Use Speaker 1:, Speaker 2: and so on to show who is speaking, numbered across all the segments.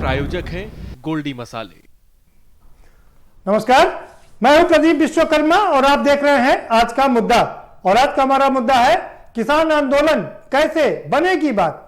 Speaker 1: प्रायोजक हैं गोल्डी मसाले।
Speaker 2: नमस्कार, मैं हूं प्रदीप विश्वकर्मा और आप देख रहे हैं आज का मुद्दा। और आज का हमारा मुद्दा है किसान आंदोलन कैसे बनेगी बात।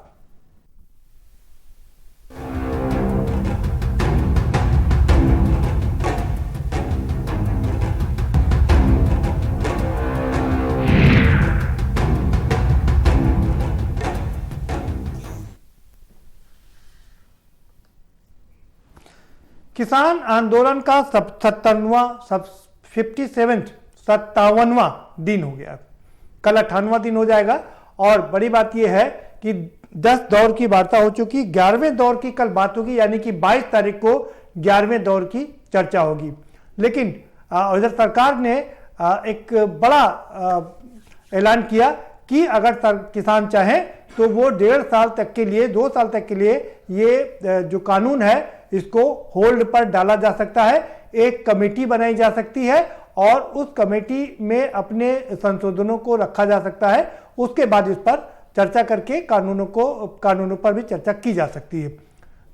Speaker 2: किसान आंदोलन का 57वां दिन हो गया। कल 58वां दिन हो जाएगा। और बड़ी बात यह है कि 10 दौर की वार्ता हो चुकी, 11वें दौर की कल बात होगी, यानी कि 22 तारीख को 11वें दौर की चर्चा होगी। लेकिन इधर सरकार ने एक बड़ा ऐलान किया कि अगर किसान चाहें तो वो 1.5 साल तक के लिए, 2 साल तक के लिए ये जो कानून है इसको होल्ड पर डाला जा सकता है। एक कमेटी बनाई जा सकती है और उस कमेटी में अपने संशोधनों को रखा जा सकता है। उसके बाद इस पर चर्चा करके कानूनों पर भी चर्चा की जा सकती है।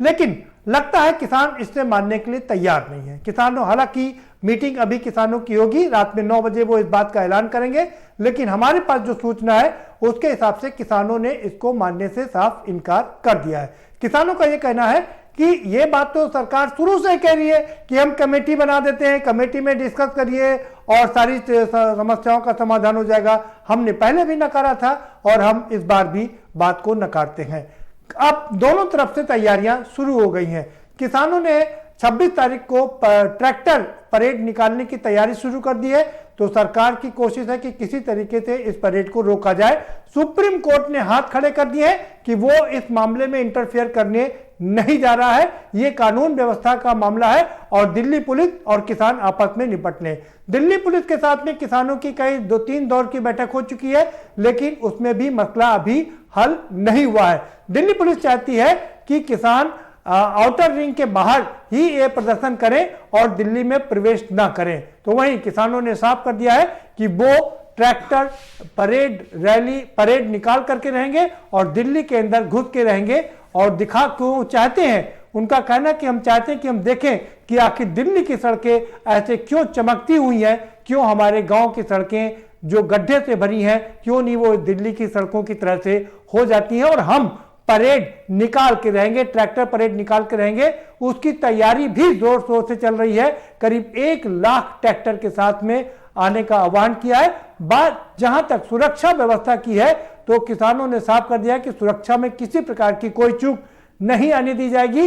Speaker 2: लेकिन लगता है किसान इससे मानने के लिए तैयार नहीं है। किसानों, हालांकि मीटिंग अभी किसानों की होगी, रात में 9 बजे वो इस बात का ऐलान करेंगे, लेकिन हमारे पास जो सूचना है उसके हिसाब से किसानों ने इसको मानने से साफ इनकार कर दिया है। किसानों का यह कहना है कि ये बात तो सरकार शुरू से कह रही है कि हम कमेटी बना देते हैं, कमेटी में डिस्कस करिए और सारी समस्याओं का समाधान हो जाएगा। हमने पहले भी नकारा था और हम इस बार भी बात को नकारते हैं। अब दोनों तरफ से तैयारियां शुरू हो गई हैं। किसानों ने 26 तारीख को ट्रैक्टर परेड निकालने की तैयारी शुरू कर दी है, तो सरकार की कोशिश है कि किसी तरीके से इस परेड को रोका जाए। सुप्रीम कोर्ट ने हाथ खड़े कर दिए हैं कि वो इस मामले में इंटरफेयर करने नहीं जा रहा है। ये कानून व्यवस्था का मामला है और दिल्ली पुलिस और किसान आपस में निपट लें। दिल्ली पुलिस के साथ में किसानों की कई 2-3 दौर की बैठक हो चुकी है, लेकिन उसमें भी मसला अभी हल नहीं हुआ है। दिल्ली पुलिस चाहती है कि किसान आउटर रिंग के बाहर ही ये प्रदर्शन करें और दिल्ली में प्रवेश ना करें। तो वहीं किसानों ने साफ कर दिया है कि वो ट्रैक्टर परेड निकाल करके रहेंगे और दिल्ली के अंदर घुस के रहेंगे और दिखा क्यों चाहते हैं। उनका कहना कि हम चाहते हैं कि हम देखें कि आखिर दिल्ली की सड़कें ऐसे क्यों चमकती हुई हैं, क्यों हमारे गांव की सड़कें जो गड्ढे से भरी हैं, क्यों नहीं वो दिल्ली की सड़कों की तरह से हो जाती हैं और हम परेड निकाल के रहेंगे, ट्रैक्टर परेड निकाल के रहेंगे। उसकी तैयारी भी जोर शोर से चल रही है। करीब 1 लाख ट्रैक्टर के साथ में आने का आह्वान किया है। बात जहां तक सुरक्षा व्यवस्था की है तो किसानों ने साफ कर दिया कि सुरक्षा में किसी प्रकार की कोई चूक नहीं आने दी जाएगी।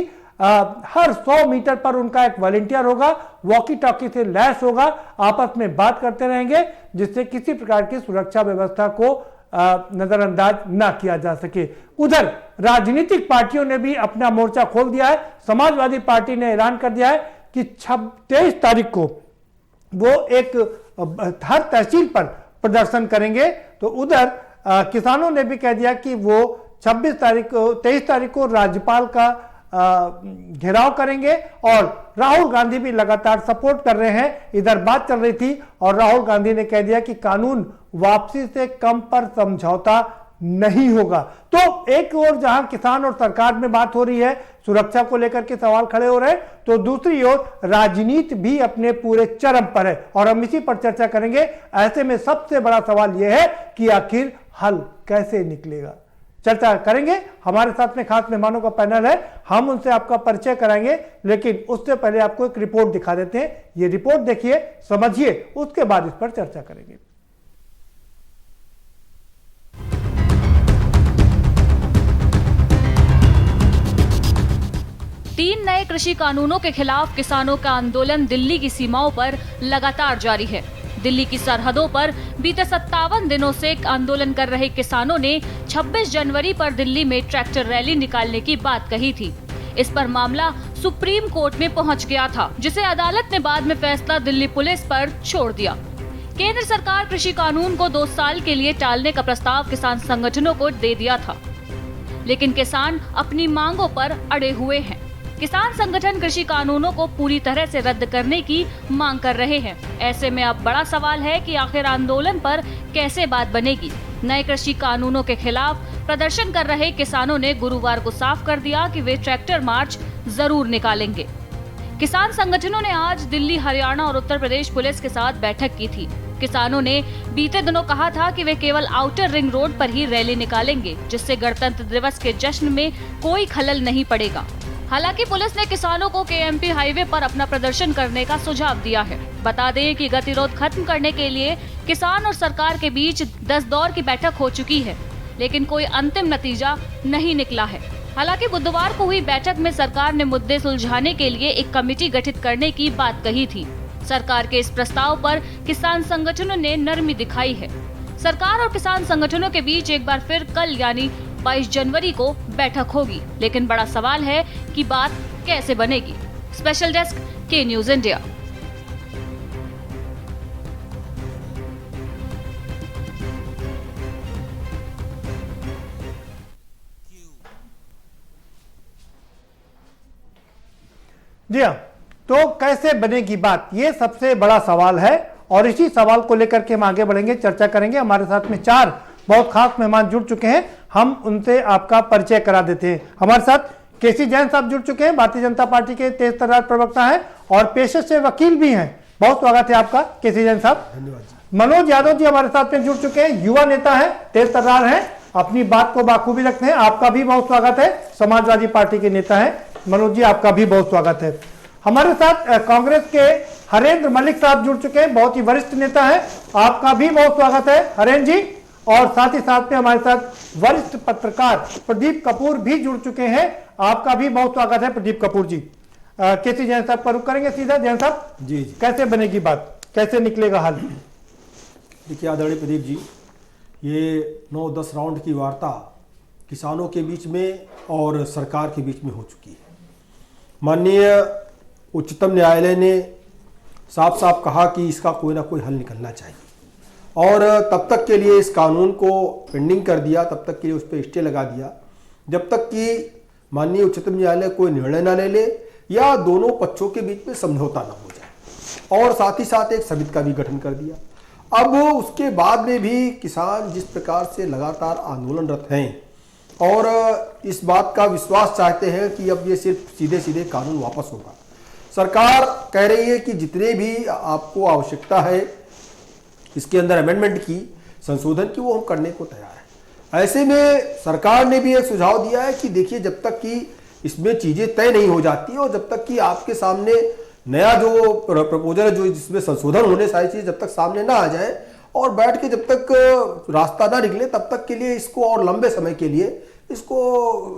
Speaker 2: हर 100 मीटर पर उनका एक वॉलंटियर होगा, वॉकी टॉकी से लैस होगा, आपस में बात करते रहेंगे जिससे किसी प्रकार की सुरक्षा व्यवस्था को नजरअंदाज ना किया जा सके। उधर राजनीतिक पार्टियों ने भी अपना मोर्चा खोल दिया है। समाजवादी पार्टी ने ऐलान कर दिया है कि 23 तारीख को वो एक हर तहसील पर प्रदर्शन करेंगे। तो उधर किसानों ने भी कह दिया कि वो 23 तारीख को राज्यपाल का घेराव करेंगे और राहुल गांधी भी लगातार सपोर्ट कर रहे हैं। इधर बात चल रही थी और राहुल गांधी ने कह दिया कि कानून वापसी से कम पर समझौता नहीं होगा। तो एक ओर जहां किसान और सरकार में बात हो रही है, सुरक्षा को लेकर के सवाल खड़े हो रहे हैं, तो दूसरी ओर राजनीति भी अपने पूरे चरम पर है और हम इसी पर चर्चा करेंगे। ऐसे में सबसे बड़ा सवाल यह है कि आखिर हल कैसे निकलेगा। चर्चा करेंगे। हमारे साथ में खास मेहमानों का पैनल है, हम उनसे आपका परिचय कराएंगे, लेकिन उससे पहले आपको एक रिपोर्ट दिखा देते हैं। ये रिपोर्ट देखिए, समझिए, उसके बाद इस पर चर्चा करेंगे।
Speaker 3: तीन नए कृषि कानूनों के खिलाफ किसानों का आंदोलन दिल्ली की सीमाओं पर लगातार जारी है। दिल्ली की सरहदों पर बीते 57 दिनों से आंदोलन कर रहे किसानों ने 26 जनवरी पर दिल्ली में ट्रैक्टर रैली निकालने की बात कही थी। इस पर मामला सुप्रीम कोर्ट में पहुंच गया था, जिसे अदालत ने बाद में फैसला दिल्ली पुलिस पर छोड़ दिया। केंद्र सरकार कृषि कानून को 2 साल के लिए टालने का प्रस्ताव किसान संगठनों को दे दिया था, लेकिन किसान अपनी मांगों पर अड़े हुए हैं। किसान संगठन कृषि कानूनों को पूरी तरह से रद्द करने की मांग कर रहे हैं। ऐसे में अब बड़ा सवाल है कि आखिर आंदोलन पर कैसे बात बनेगी। नए कृषि कानूनों के खिलाफ प्रदर्शन कर रहे किसानों ने गुरुवार को साफ कर दिया कि वे ट्रैक्टर मार्च जरूर निकालेंगे। किसान संगठनों ने आज दिल्ली, हरियाणा और उत्तर प्रदेश पुलिस के साथ बैठक की थी। किसानों ने बीते दिनों कहा था कि वे केवल आउटर रिंग रोड पर ही रैली निकालेंगे, जिससे गणतंत्र दिवस के जश्न में कोई खलल नहीं पड़ेगा। हालांकि पुलिस ने किसानों को केएमपी हाईवे पर अपना प्रदर्शन करने का सुझाव दिया है। बता दें कि गतिरोध खत्म करने के लिए किसान और सरकार के बीच 10 दौर की बैठक हो चुकी है, लेकिन कोई अंतिम नतीजा नहीं निकला है। हालांकि बुधवार को हुई बैठक में सरकार ने मुद्दे सुलझाने के लिए एक कमेटी गठित करने की बात कही थी। सरकार के इस प्रस्ताव पर किसान संगठनों ने नरमी दिखाई है। सरकार और किसान संगठनों के बीच एक बार फिर कल यानी 22 जनवरी को बैठक होगी, लेकिन बड़ा सवाल है कि बात कैसे बनेगी। स्पेशल डेस्क के न्यूज़ इंडिया।
Speaker 2: जी हाँ, तो कैसे बनेगी बात, ये सबसे बड़ा सवाल है और इसी सवाल को लेकर के हम आगे बढ़ेंगे, चर्चा करेंगे। हमारे साथ में 4 बहुत खास मेहमान जुड़ चुके हैं, हम उनसे आपका परिचय करा देते हैं। हमारे साथ केसी जैन साहब जुड़ चुके हैं, भारतीय जनता पार्टी के तेज तर्रार प्रवक्ता हैं और पेशे से वकील भी हैं। बहुत स्वागत है आपका केसी जैन साहब।
Speaker 4: धन्यवाद।
Speaker 2: मनोज यादव जी हमारे साथ में जुड़ चुके हैं, युवा नेता है, तेज तर्रार है, अपनी बात को बाखूबी रखते हैं। आपका भी बहुत स्वागत है, समाजवादी पार्टी के नेता है मनोज जी, आपका भी बहुत स्वागत है। हमारे साथ कांग्रेस के हरेंद्र मलिक साहब जुड़ चुके हैं, बहुत ही वरिष्ठ नेता है, आपका भी बहुत स्वागत है हरेंद्र जी। और साथ ही साथ में हमारे साथ वरिष्ठ पत्रकार प्रदीप कपूर भी जुड़ चुके हैं, आपका भी बहुत स्वागत है प्रदीप कपूर जी। केसी जैन साहब का रुख करेंगे सीधा। जैन साहब
Speaker 4: जी,
Speaker 2: कैसे बनेगी बात, कैसे निकलेगा हल?
Speaker 4: देखिए आदरणीय प्रदीप जी, ये 9-10 राउंड की वार्ता किसानों के बीच में और सरकार के बीच में हो चुकी है। माननीय उच्चतम न्यायालय ने साफ साफ कहा कि इसका कोई ना कोई हल निकलना चाहिए और तब तक के लिए इस कानून को पेंडिंग कर दिया, तब तक के लिए उस पर स्टे लगा दिया जब तक कि माननीय उच्चतम न्यायालय कोई निर्णय ना ले ले या दोनों पक्षों के बीच में समझौता ना हो जाए। और साथ ही साथ एक समिति का भी गठन कर दिया। अब उसके बाद में भी किसान जिस प्रकार से लगातार आंदोलनरत हैं और इस बात का विश्वास चाहते हैं कि अब ये सिर्फ सीधे सीधे कानून वापस होगा। सरकार कह रही है कि जितने भी आपको आवश्यकता है इसके अंदर अमेंडमेंट की, संशोधन की, वो हम करने को तैयार है। ऐसे में सरकार ने भी एक सुझाव दिया है कि देखिए जब तक कि इसमें चीजें तय नहीं हो जाती और जब तक कि आपके सामने नया जो प्रपोजल है, जो जिसमें संशोधन होने सारी चीज जब तक सामने ना आ जाए और बैठ के जब तक रास्ता ना निकले, तब तक के लिए इसको और लंबे समय के लिए इसको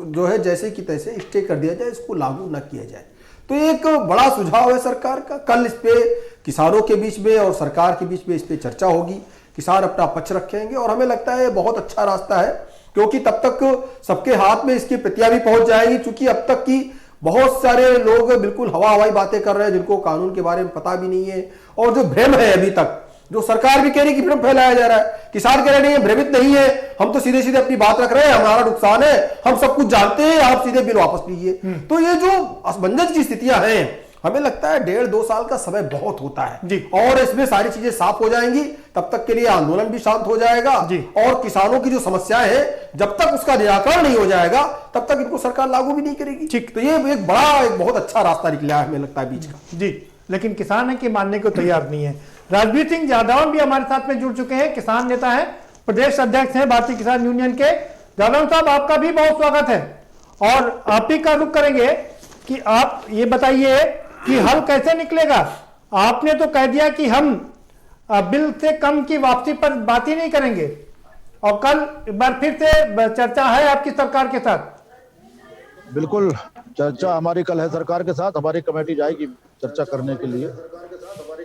Speaker 4: जो है जैसे कि तैसे स्टे कर दिया जाए, इसको लागू ना किया जाए। तो एक बड़ा सुझाव है सरकार का। कल इस पे किसानों के बीच में और सरकार के बीच में इस पे चर्चा होगी, किसान अपना पक्ष रखेंगे और हमें लगता है बहुत अच्छा रास्ता है, क्योंकि तब तक सबके हाथ में इसकी प्रतियां भी पहुंच जाएंगी। चूंकि अब तक की बहुत सारे लोग बिल्कुल हवाई बातें कर रहे हैं जिनको कानून के बारे में पता भी नहीं है और जो भ्रम है अभी तक, जो सरकार भी कह रही है कि भ्रम फैलाया जा रहा है, किसान कह रहे नहीं है, भ्रमित नहीं है, हम तो सीधे सीधे अपनी बात रख रहे हैं, हमारा नुकसान है, हम सब कुछ जानते हैं, आप सीधे बिल वापस लीजिए। तो ये जो असमंजस की स्थितियां हैं, हमें लगता है 1.5-2 साल का समय बहुत होता है और इसमें सारी चीजें साफ हो जाएंगी। तब तक के लिए आंदोलन भी शांत हो जाएगा और किसानों की जो समस्याएं हैं जब तक उसका निराकरण नहीं हो जाएगा तब तक इनको सरकार लागू भी नहीं करेगी। ठीक, तो ये एक बहुत अच्छा रास्ता निकला है हमें लगता है बीच का।
Speaker 2: जी, लेकिन किसान है कि मानने को तैयार नहीं है। राजवीर सिंह यादव भी हमारे साथ में जुड़ चुके हैं, किसान नेता है, प्रदेश अध्यक्ष हैं भारतीय किसान यूनियन के। यादव साहब आपका भी बहुत स्वागत है और आप ही का रुख करेंगे कि आप ये बताइए कि हल कैसे निकलेगा। आपने तो कह दिया कि हम बिल से कम की वापसी पर बात ही नहीं करेंगे और कल एक बार फिर से चर्चा है आपकी सरकार के साथ।
Speaker 5: बिल्कुल, चर्चा हमारी कल है सरकार के साथ, हमारी कमेटी जाएगी चर्चा करने के लिए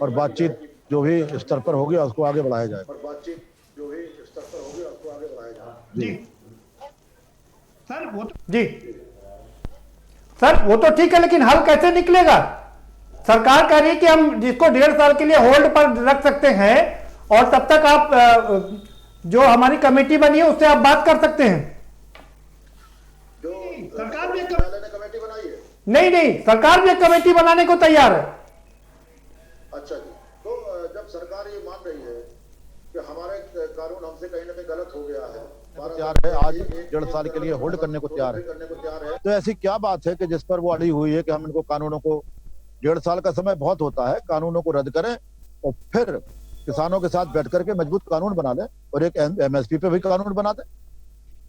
Speaker 5: और बातचीत जो भी स्तर पर होगी उसको आगे बढ़ाया जाए।
Speaker 2: जी सर वो तो ठीक है, लेकिन हल कैसे निकलेगा? सरकार कह रही है कि हम जिसको 1.5 साल के लिए होल्ड पर रख सकते हैं और तब तक आप जो हमारी कमेटी बनी है उससे आप बात कर सकते हैं। सरकार भी कमेटी बनाई है? नहीं, सरकार भी एक कमेटी बनाने को तैयार है।
Speaker 6: अच्छा जी, तो जब सरकार ये मान रही है कि हमारे कानून हमसे कहीं ना कहीं गलत हो गया है
Speaker 5: तैयार है, आज 1.5 साल के लिए होल्ड करने को तैयार है। तो ऐसी क्या बात है कि जिस पर वो अड़ी हुई है कि हम इनको कानूनों को 1.5 साल का समय बहुत होता है, कानूनों को रद्द करें और फिर किसानों के साथ बैठ करके मजबूत कानून बना लें और एक एमएसपी पे भी कानून बना दें।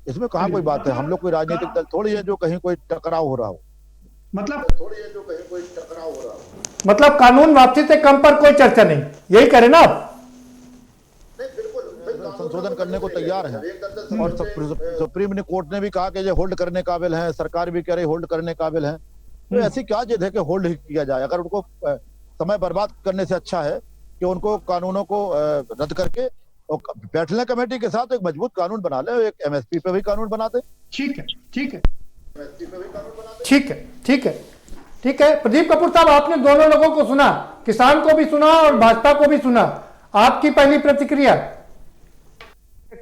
Speaker 5: इसमें कहाँ कोई बात है? हम लोग कोई राजनीतिक दल थोड़ी है जो कहीं कोई टकराव हो रहा हो।
Speaker 2: मतलब कानून वापसी से कम पर कोई चर्चा नहीं, यही करें ना आप?
Speaker 5: संशोधन करने को तैयार है और सुप्रीम कोर्ट ने भी कहा कि ये होल्ड करने काबिल है, सरकार भी कह रही होल्ड करने काबिल है। तो ऐसी क्या जिद है कि होल्ड ही किया जाए? अगर उनको समय बर्बाद करने से अच्छा है कि उनको कानूनों को रद्द करके और बैठ लें कमेटी के साथ, एक मजबूत कानून बना ले, एक एमएसपी पे भी कानून बना दे।
Speaker 2: ठीक है, ठीक है, ठीक है, ठीक है, ठीक है। प्रदीप कपूर साहब, आपने दोनों लोगों को सुना, किसान को भी सुना और भाजपा को भी सुना, आपकी पहली प्रतिक्रिया?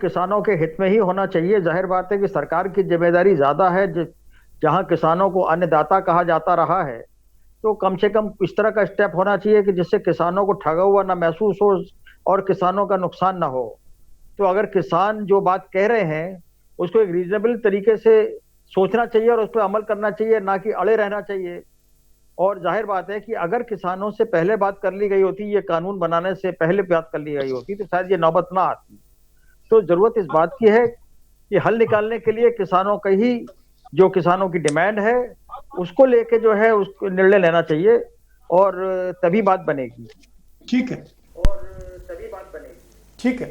Speaker 7: किसानों के हित में ही होना चाहिए। जाहिर बात है कि सरकार की जिम्मेदारी ज्यादा है। जहां किसानों को अन्नदाता कहा जाता रहा है, तो कम से कम इस तरह का स्टेप होना चाहिए कि जिससे किसानों को ठगा हुआ ना महसूस हो और किसानों का नुकसान ना हो। तो अगर किसान जो बात कह रहे हैं उसको एक रीजनेबल तरीके से सोचना चाहिए और उस पर अमल करना चाहिए, ना कि अड़े रहना चाहिए। और जाहिर बात है कि अगर किसानों से पहले बात कर ली गई होती, ये कानून बनाने से पहले बात कर ली गई होती, तो शायद ये नौबत ना आती। तो जरूरत इस बात की है कि हल निकालने के लिए किसानों का ही जो किसानों की डिमांड है उसको लेके जो है उसको निर्णय लेना चाहिए और तभी बात बनेगी।
Speaker 2: ठीक है,
Speaker 7: और तभी बात बनेगी।
Speaker 2: ठीक है।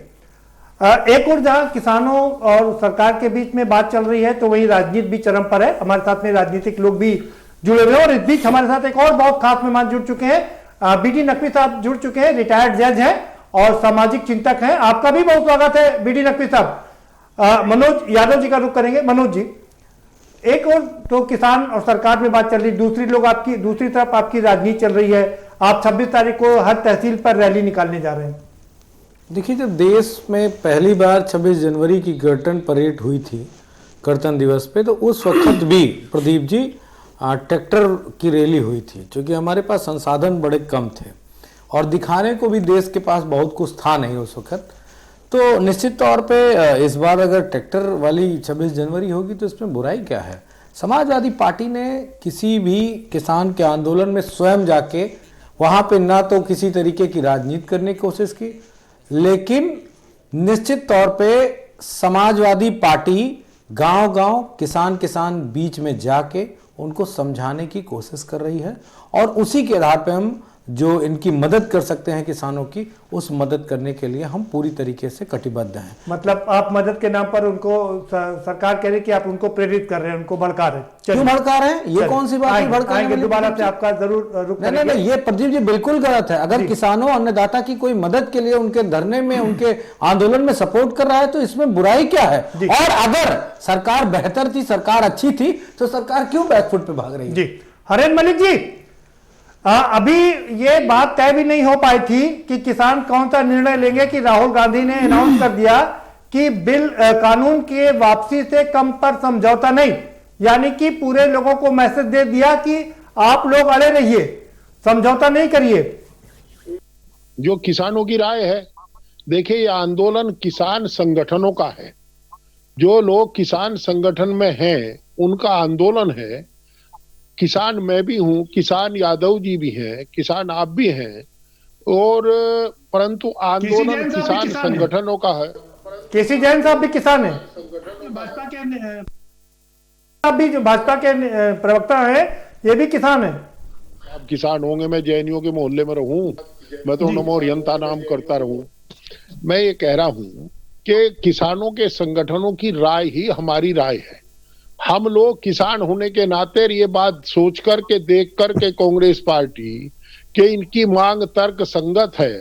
Speaker 2: एक और जहां किसानों और सरकार के बीच में बात चल रही है, तो वही राजनीति भी चरम पर है। हमारे साथ में राजनीतिक लोग भी जुड़े हुए हैं और इस बीच हमारे साथ एक और बहुत खास मेहमान जुड़ चुके हैं। बीडी नकवी साहब जुड़ चुके हैं, रिटायर्ड जज हैं और सामाजिक चिंतक हैं। आपका भी बहुत स्वागत है बीडी नकवी साहब। मनोज यादव जी का रुख करेंगे। मनोज जी, एक और तो किसान और सरकार में बात चल रही, दूसरी तरफ आपकी राजनीति चल रही है। आप 26 तारीख को हर तहसील पर रैली निकालने जा रहे हैं।
Speaker 8: देखिए, जब देश में पहली बार 26 जनवरी की गणतंत्र परेड हुई थी गणतंत्र दिवस पे, तो उस वक्त भी प्रदीप जी ट्रैक्टर की रैली हुई थी, क्योंकि हमारे पास संसाधन बड़े कम थे और दिखाने को भी देश के पास बहुत कुछ था नहीं उस वक्त। तो निश्चित तौर पे इस बार अगर ट्रैक्टर वाली 26 जनवरी होगी तो इसमें बुराई क्या है? समाजवादी पार्टी ने किसी भी किसान के आंदोलन में स्वयं जाके वहाँ पे ना तो किसी तरीके की राजनीति करने की कोशिश की, लेकिन निश्चित तौर पे समाजवादी पार्टी गांव-गांव किसान बीच में जाके उनको समझाने की कोशिश कर रही है और उसी के आधार पे हम जो इनकी मदद कर सकते हैं किसानों की, उस मदद करने के लिए हम पूरी तरीके से कटिबद्ध हैं।
Speaker 2: मतलब आप मदद के नाम पर उनको सरकार कह रही कि आप उनको प्रेरित कर रहे हैं, उनको भड़का रहे हैं।
Speaker 8: क्यों भड़का रहे हैं? ये कौन सी बात है भड़काने?
Speaker 2: दोबारा से आपका जरूर रुक।
Speaker 8: नहीं, ये प्रदीप जी बिल्कुल गलत है। अगर किसानों अन्नदाता की कोई मदद के लिए उनके धरने में, उनके आंदोलन में सपोर्ट कर रहा है तो इसमें बुराई क्या है? और अगर सरकार बेहतर थी, सरकार अच्छी थी, तो सरकार क्यों बैकफुट पे भाग रही है?
Speaker 2: जी हरेन मलिक जी, अभी ये बात तय भी नहीं हो पाई थी कि किसान कौन सा निर्णय लेंगे कि राहुल गांधी ने अनाउंस कर दिया कि बिल कानून के वापसी से कम पर समझौता नहीं, यानी कि पूरे लोगों को मैसेज दे दिया कि आप लोग अड़े रहिए, समझौता नहीं करिए।
Speaker 6: जो किसानों की राय है, देखिए ये आंदोलन किसान संगठनों का है। जो लोग किसान संगठन में हैं उनका आंदोलन है। किसान मैं भी हूं, किसान यादव जी भी हैं, किसान आप भी हैं, और परंतु आंदोलन किसान संगठनों का है।
Speaker 2: केसी जैन साहब भी किसान हैं, भाजपा के प्रवक्ता हैं, ये भी किसान हैं।
Speaker 6: आप किसान होंगे, मैं जैनियों के मोहल्ले में रहूं, मैं तो नमो रियंता नाम करता रहूं। मैं ये कह रहा हूं कि किसानों के संगठनों की राय ही हमारी राय है। हम लोग किसान होने के नाते ये बात सोच कर के, देख कर के कांग्रेस पार्टी के इनकी मांग तर्क संगत है।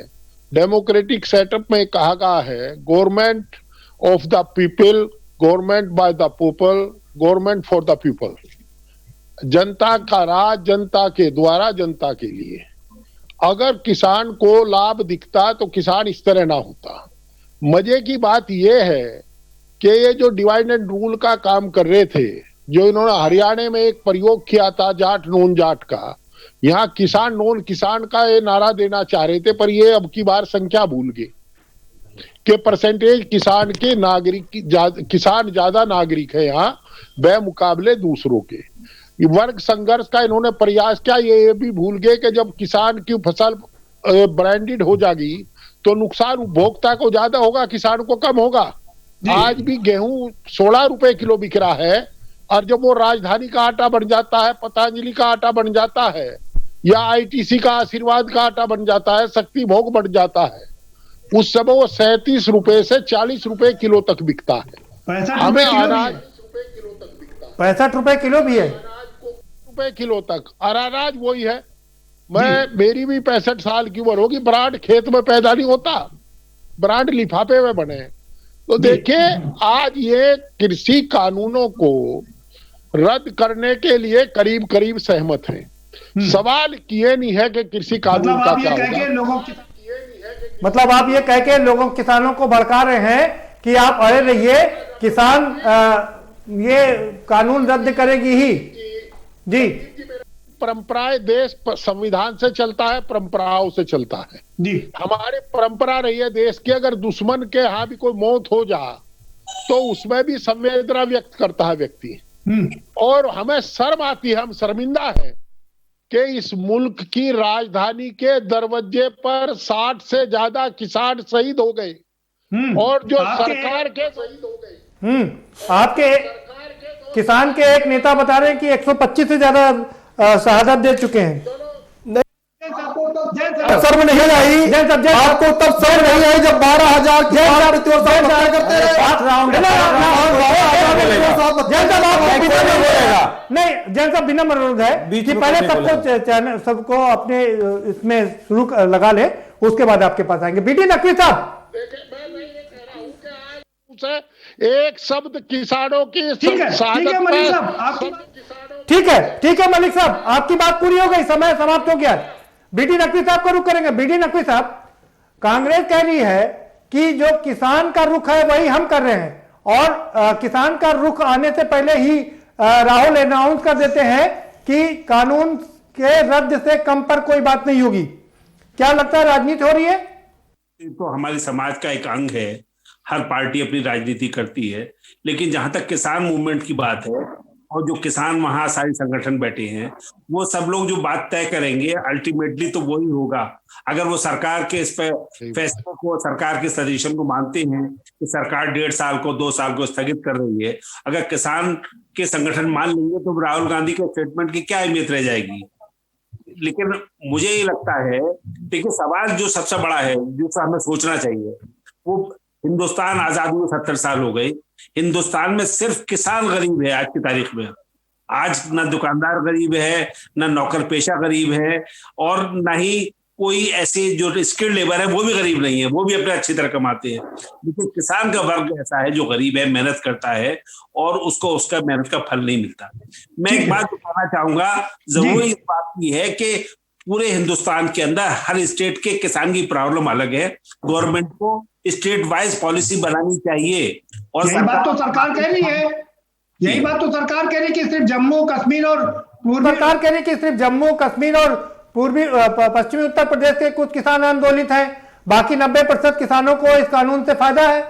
Speaker 6: डेमोक्रेटिक सेटअप में कहा गया है, government of the people, government by the people, government for the people. जनता का राज, जनता के द्वारा, जनता के लिए। अगर किसान को लाभ दिखता तो किसान इस तरह ना होता। मजे की बात यह है कि ये जो डिवाइड एंड रूल का काम कर रहे थे, जो इन्होंने हरियाणा में एक प्रयोग किया था जाट नॉन जाट का, यहाँ किसान नॉन किसान का ये नारा देना चाह रहे थे, पर ये अब की बार संख्या भूल गए। के परसेंटेज किसान के किसान ज्यादा नागरिक है यहाँ बेमुकाबले दूसरों के। ये वर्ग संघर्ष का इन्होंने प्रयास किया, ये भी भूल गए कि जब किसान की फसल ब्रांडेड हो जाएगी तो नुकसान उपभोक्ता को ज्यादा होगा, किसान को कम होगा। आज भी गेहूं 16 रुपए किलो बिक रहा है, और जब वो राजधानी का आटा बन जाता है, पतंजलि का आटा बन जाता है, या आईटीसी का आशीर्वाद का आटा बन जाता है, शक्ति भोग बन जाता है, उस समय वो 37 रुपए से 40 रुपए किलो तक बिकता है। हमें अनाज
Speaker 2: 65 रुपए किलो भी है,
Speaker 6: रुपए किलो तक, और अनाज वही है। मेरी भी 65 साल की उम्र होगी, ब्रांड खेत में पैदा नहीं होता, ब्रांड लिफाफे में बने। तो देखिए आज ये कृषि कानूनों को रद्द करने के लिए करीब करीब सहमत हैं। सवाल किए नहीं है कि कृषि कानून का क्या होगा।
Speaker 2: मतलब आप ये कह के लोगों किसानों को भड़का रहे हैं कि आप अड़े रहिए, किसान ये कानून रद्द करेगी ही। जी,
Speaker 6: परंपराएं देश संविधान से चलता है, परंपराओं से चलता है
Speaker 2: जी।
Speaker 6: हमारे परंपरा रही है देश की, अगर दुश्मन के यहाँ भी कोई मौत हो जा तो उसमें भी संवेदना व्यक्त करता है व्यक्ति। और हमें शर्म आती है, हम शर्मिंदा हैं कि इस मुल्क की राजधानी के दरवाजे पर 60 से ज्यादा किसान शहीद हो गए, और जो सरकार के शहीद हो गए।
Speaker 2: आपके किसान के एक नेता बता रहे हैं कि 125 से ज्यादा शहादत दे चुके हैं।
Speaker 4: शर्म नहीं आई आपको? तब शर्म नहीं आई जब 12,000
Speaker 2: नहीं, जैन साहब विनम्र अनुरोध है कि पहले सबको अपने इसमें शुरू लगा ले, उसके बाद आपके पास आएंगे। बीटी नकवी साहब,
Speaker 6: एक शब्द किसानों की
Speaker 2: ठीक है मलिक साहब, आपकी बात पूरी हो गई, समय समाप्त हो गया। बीटी नकवी साहब को रुख करेंगे। बीटी नकवी साहब, कांग्रेस कह रही है कि जो किसान का रुख है वही हम कर रहे हैं, और किसान का रुख आने से पहले ही राहुल अनाउंस कर देते हैं कि कानून के रद्द से कम पर कोई बात नहीं होगी। क्या लगता है राजनीति हो रही है?
Speaker 9: तो हमारे समाज का एक अंग है, हर पार्टी अपनी राजनीति करती है, लेकिन जहां तक किसान मूवमेंट की बात है, और जो किसान महासारी संगठन बैठे हैं, वो सब लोग जो बात तय करेंगे अल्टीमेटली तो वही होगा। अगर वो सरकार के इस पे फैसले को, सरकार के सजेशन को मानते हैं कि सरकार 1.5 साल को 2 साल को स्थगित कर रही है, अगर किसान के संगठन मान लेंगे तो राहुल गांधी के स्टेटमेंट की क्या अहमियत रह जाएगी। लेकिन मुझे ये लगता है, देखिए सवाल जो सबसे बड़ा है, जो हमें सोचना चाहिए, वो हिंदुस्तान आजाद हुए 70 साल हो गए, हिंदुस्तान में सिर्फ किसान गरीब है आज की तारीख में। आज न दुकानदार गरीब है, न नौकर पेशा गरीब है, और न ही कोई ऐसे जो स्किल्ड लेबर है वो भी गरीब नहीं है, वो भी अपने अच्छी तरह कमाते हैं। लेकिन किसान का वर्ग ऐसा है जो गरीब है, मेहनत करता है, और उसको उसका मेहनत का फल नहीं मिलता। मैं एक बात बताना चाहूंगा, जरूरी इस बात की है कि पूरे हिंदुस्तान के अंदर हर स्टेट के किसान की प्रॉब्लम अलग है। गवर्नमेंट को स्टेट वाइज पॉलिसी बनानी चाहिए, और
Speaker 2: यही बात तो सरकार कह रही है। यही बात तो सरकार कह रही है कि सिर्फ जम्मू कश्मीर और पूर्वी, सरकार कह रही है कि सिर्फ जम्मू कश्मीर और पूर्वी पश्चिमी उत्तर प्रदेश के कुछ किसान आंदोलित हैं, बाकी 90% किसानों को इस कानून से फायदा है।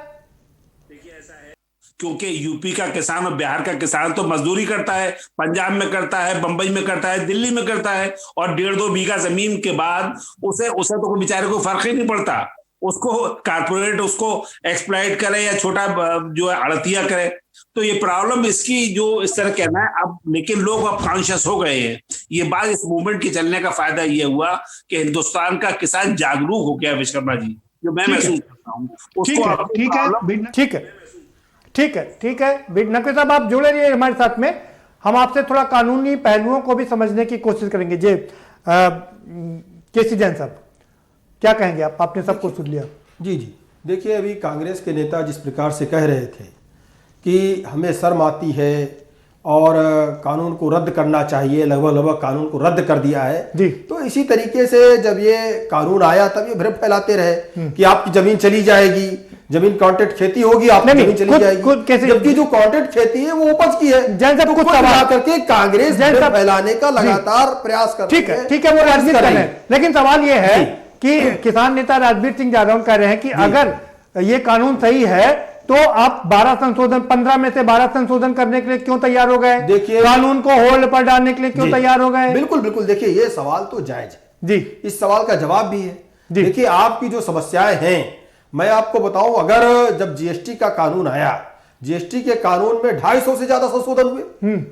Speaker 9: क्योंकि यूपी का किसान और बिहार का किसान तो मजदूरी करता है, पंजाब में करता है, बंबई में करता है, दिल्ली में करता है, और 1.5-2 बीघा जमीन के बाद उसे तो कोई बेचारे को फर्क ही नहीं पड़ता। उसको कारपोरेट उसको एक्सप्लॉइट करे या छोटा जो है अड़तिया करे। तो ये प्रॉब्लम इसकी जो इस तरह कहना है अब, लेकिन लोग अब कॉन्शियस हो गए हैं। ये बात इस मूवमेंट के चलने का फायदा ये हुआ कि हिंदुस्तान का किसान जागरूक हो गया, विश्वकर्मा जी, जो मैं महसूस करता हूँ उसको।
Speaker 2: ठीक है नकवी साहब, आप जुड़े रहिए हमारे साथ में, हम आपसे थोड़ा कानूनी पहलुओं को भी समझने की कोशिश करेंगे। जी केसी जैन साहब, क्या कहेंगे आप? आपने सबको सुन लिया।
Speaker 4: जी, देखिए अभी कांग्रेस के नेता जिस प्रकार से कह रहे थे कि हमें शर्म आती है और कानून को रद्द करना चाहिए, लगभग कानून को रद्द कर दिया है
Speaker 2: जी।
Speaker 4: तो इसी तरीके से जब ये कानून आया तब ये भ्रम फैलाते रहे कि आपकी जमीन चली जाएगी, जमीन कॉन्ट्रैक्ट खेती होगी, आपकी जमीन चली जाएगी, जबकि जो कॉन्ट्रैक्ट खेती है वो उपज की है।
Speaker 2: जैन साहब कुछ सवाल
Speaker 4: करके कांग्रेस फैलाने का लगातार प्रयास कर रही है।
Speaker 2: ठीक है, वो राजनीति कर रहे हैं, लेकिन सवाल ये है कि किसान नेता राजवीर सिंह जादव कह रहे हैं कि अगर ये कानून सही है, तो आप 12 संशोधन 15 में से 12 संशोधन करने के लिए क्यों तैयार हो गए?
Speaker 4: देखिए,
Speaker 2: कानून को होल्ड पर डालने के लिए क्यों तैयार हो गए?
Speaker 4: बिल्कुल बिल्कुल, देखिए ये सवाल तो जायज है
Speaker 2: जी,
Speaker 4: इस सवाल का जवाब भी है। देखिए आपकी जो समस्याएं हैं, मैं आपको बताऊं, अगर जब जीएसटी का कानून आया, जीएसटी के कानून में 250 से ज्यादा संशोधन हुए,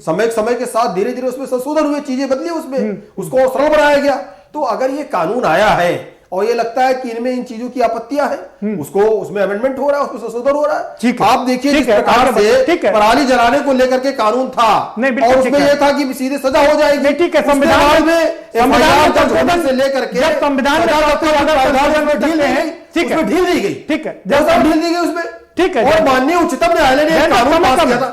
Speaker 4: समय के साथ धीरे धीरे उसमें संशोधन हुए, चीजें बदली उसमें, उसको और सरल बनाया गया। तो अगर ये कानून आया है और ये लगता है कि इनमें इन चीजों की आपत्तियां हैं, उसको उसमें अमेंडमेंट हो रहा है, उसमें संशोधन हो रहा है। आप देखिए जिस प्रकार से पराली जलाने को लेकर के कानून था, और उसमें यह था कि सीधे सजा हो जाएगी।
Speaker 2: ठीक है, संविधान में
Speaker 4: से लेकर के
Speaker 2: संविधान
Speaker 4: में ढील दी गई,
Speaker 2: ठीक है,
Speaker 4: ढील दी गई उसमें, ठीक है। और माननीय उच्चतम न्यायालय ने कानून पास किया था।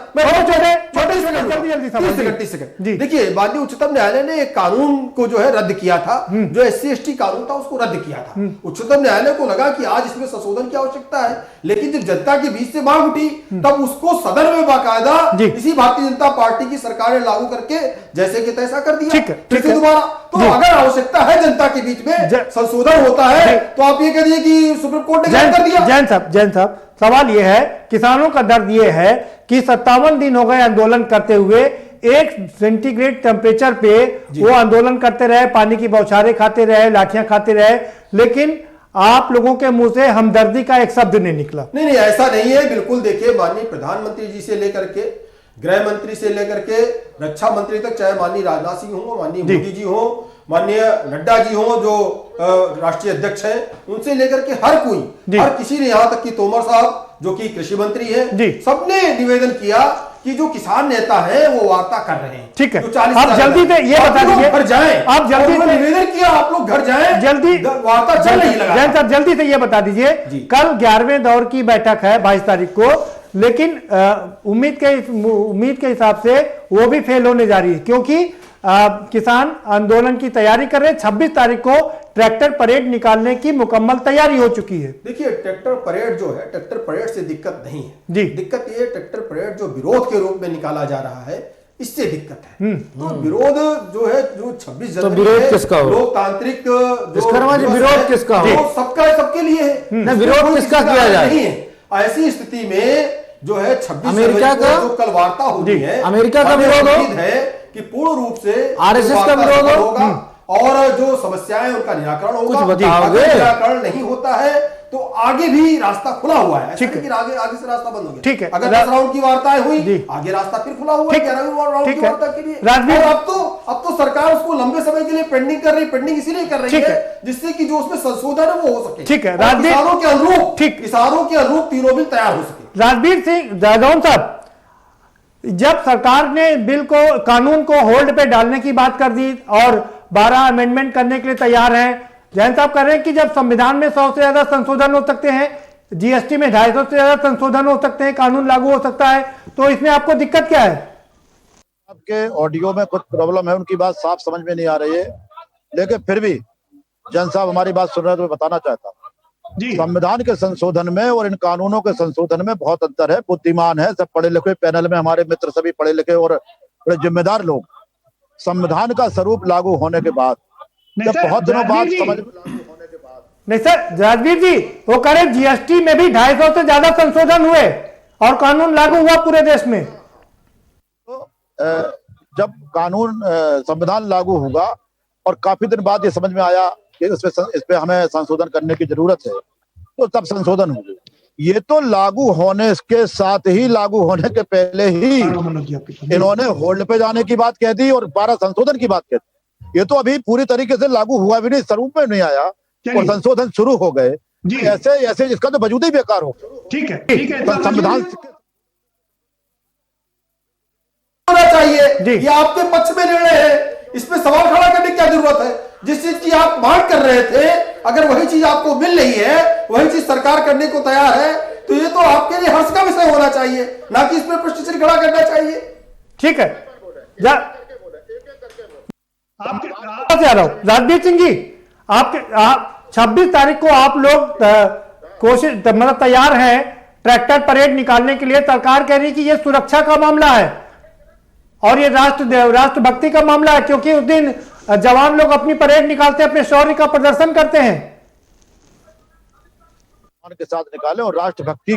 Speaker 4: देखिए, माननीय उच्चतम न्यायालय ने एक कानून को जो है रद्द किया था, जो SC/ST कानून था उसको रद्द किया था। उच्चतम न्यायालय को लगा कि आज इसमें संशोधन की आवश्यकता है, लेकिन जब जनता के बीच से मांग उठी तब उसको सदन में बाकायदा इसी भारतीय जनता पार्टी की सरकार ने लागू करके जैसे कि तैसा कर दिया, फिर से दोबारा। तो अगर आवश्यकता है जनता के बीच में संशोधन होता है, तो आप ये कहिए कि सुप्रीम कोर्ट ने कर दिया।
Speaker 2: जैन साहब, सवाल यह है, किसानों का दर्द यह है कि 57 दिन हो गए आंदोलन करते हुए, 1 सेंटीग्रेड टेम्परेचर पे वो आंदोलन करते रहे, पानी की बौछारें खाते रहे, लाठियां खाते रहे, लेकिन आप लोगों के मुंह से हमदर्दी का एक शब्द नहीं निकला।
Speaker 4: नहीं, ऐसा नहीं है, बिल्कुल। देखिए, माननीय प्रधानमंत्री जी से लेकर के गृह मंत्री से लेकर के रक्षा मंत्री तक, चाहे माननीय राजनाथ सिंह हो, माननीय मोदी जी हो, माननीय नड्डा जी हो जो राष्ट्रीय अध्यक्ष हैं, उनसे लेकर के हर कोई, हर किसी ने, यहां तक कि तोमर साहब जो कि कृषि मंत्री है, सबने निवेदन किया कि जो किसान नेता है वो वार्ता कर रहे हैं।
Speaker 2: ठीक है,
Speaker 4: तो 40
Speaker 2: आप जल्दी से ये बता दीजिए,
Speaker 4: घर जाएं,
Speaker 2: आप जल्दी से
Speaker 4: निवेदन किया, आप लोग घर जाएं,
Speaker 2: जल्दी
Speaker 4: वार्ता चल रही लगा।
Speaker 2: जैन साहब, जल्दी से ये बता दीजिए, कल 11वें दौर की बैठक है 22 तारीख को, लेकिन उम्मीद के हिसाब से वो भी फेल होने जा रही है, क्योंकि किसान आंदोलन की तैयारी कर रहे हैं। 26 तारीख को ट्रैक्टर परेड निकालने की मुकम्मल तैयारी हो चुकी है।
Speaker 4: देखिए, ट्रैक्टर परेड जो है, ट्रैक्टर परेड से दिक्कत नहीं है
Speaker 2: जी,
Speaker 4: दिक्कत ये ट्रैक्टर परेड जो विरोध के रूप में निकाला जा रहा है, इससे दिक्कत है। तो विरोध जो है, जो 26 जनवरी
Speaker 8: तो विरोध किसका हो?
Speaker 4: लोकतांत्रिक
Speaker 8: विरोध किसका हो?
Speaker 4: सबका, सबके लिए है।
Speaker 8: विरोध किसका किया जाए?
Speaker 4: नहीं है। ऐसी स्थिति में जो है 26
Speaker 8: अमेरिका का
Speaker 4: जो कल वार्ता होनी है,
Speaker 8: अमेरिका का विरोध
Speaker 4: है कि पूर्ण रूप से
Speaker 8: RSS का विरोध
Speaker 4: होगा और जो समस्याएं उनका निराकरण होगा।
Speaker 8: बताओगे?
Speaker 4: अगर निराकरण नहीं होता है तो आगे भी रास्ता खुला हुआ है, ठीक है, आगे से रास्ता बंद हो गया।
Speaker 2: ठीक है,
Speaker 4: अगर 10 राउंड की वार्ताएं हुई, आगे रास्ता फिर खुला हुआ है 11वें राउंड की वार्ता के लिए। राजवीर, अब तो सरकार उसको लंबे समय के लिए पेंडिंग कर रही, पेंडिंग इसीलिए कर रही है जिससे कि जो उसमें संशोधन है वो हो सके। ठीक है, किसानों के अनुरूप, किसानों के अनुरूप तीनों बिल तैयार हो सके।
Speaker 2: राजवीर सिंह जादौन साहब, जब सरकार ने बिल को, कानून को होल्ड पे डालने की बात कर दी और 12 अमेंडमेंट करने के लिए तैयार हैं, जैन साहब कह रहे हैं कि जब संविधान में 100 से ज्यादा संशोधन हो सकते हैं, जीएसटी में 250 से ज्यादा संशोधन हो सकते हैं, कानून लागू हो सकता है, तो इसमें आपको दिक्कत क्या है?
Speaker 5: आपके ऑडियो में कुछ प्रॉब्लम है, उनकी बात साफ समझ में नहीं आ रही है, लेकिन फिर भी जैन साहब हमारी बात सुन रहे हैं तो मैं बताना चाहता हूँ, संविधान के संशोधन में और इन कानूनों के संशोधन में बहुत अंतर है। बुद्धिमान है, सब पढ़े लिखे, पैनल में हमारे मित्र सभी पढ़े लिखे और बड़े जिम्मेदार लोग। संविधान का स्वरूप लागू होने के बाद, जब बहुत दिनों बाद समझ में लागू होने के बाद,
Speaker 2: नहीं सर, राजवीर जी वो कह रहे जीएसटी में भी 250 से ज्यादा संशोधन हुए और कानून लागू हुआ पूरे देश में।
Speaker 5: तो जब कानून संविधान लागू हुआ और काफी दिन बाद ये समझ में आया कि इस पे हमें संशोधन करने की जरूरत है, तो तब संशोधन हुए। ये तो लागू होने के साथ ही, लागू होने के पहले ही इन्होंने होल्ड पे जाने की बात कह दी और 12 संशोधन की बात कह दी। ये तो अभी पूरी तरीके से लागू हुआ भी नहीं, स्वरूप में नहीं आया और संशोधन शुरू हो गए। ऐसे इसका तो वजूद ही बेकार हो।
Speaker 2: ठीक है,
Speaker 5: संविधान
Speaker 4: होना चाहिए, ये आपके पक्ष में निर्णय है, इसमें सवाल खड़ा करने की क्या जरूरत है? जिस चीज की आप मांग कर रहे थे, अगर वही चीज आपको मिल रही है, वही चीज सरकार करने को तैयार है, तो ये तो आपके लिए हर्ष का विषय होना चाहिए, ना कि इसमें प्रश्न खड़ा करना चाहिए।
Speaker 2: ठीक है, आपसे आ रहा हूं राजवीर सिंह जी, आप 26 तारीख को आप लोग कोशिश, मतलब तैयार हैं ट्रैक्टर परेड निकालने के लिए। सरकार कह रही कि ये सुरक्षा का मामला है और ये राष्ट्रभक्ति का मामला है, क्योंकि उस दिन जवान लोग अपनी परेड निकालते हैं, अपने शौर्य का प्रदर्शन करते हैं।
Speaker 5: सम्मान के साथ निकालें। और राष्ट्रभक्ति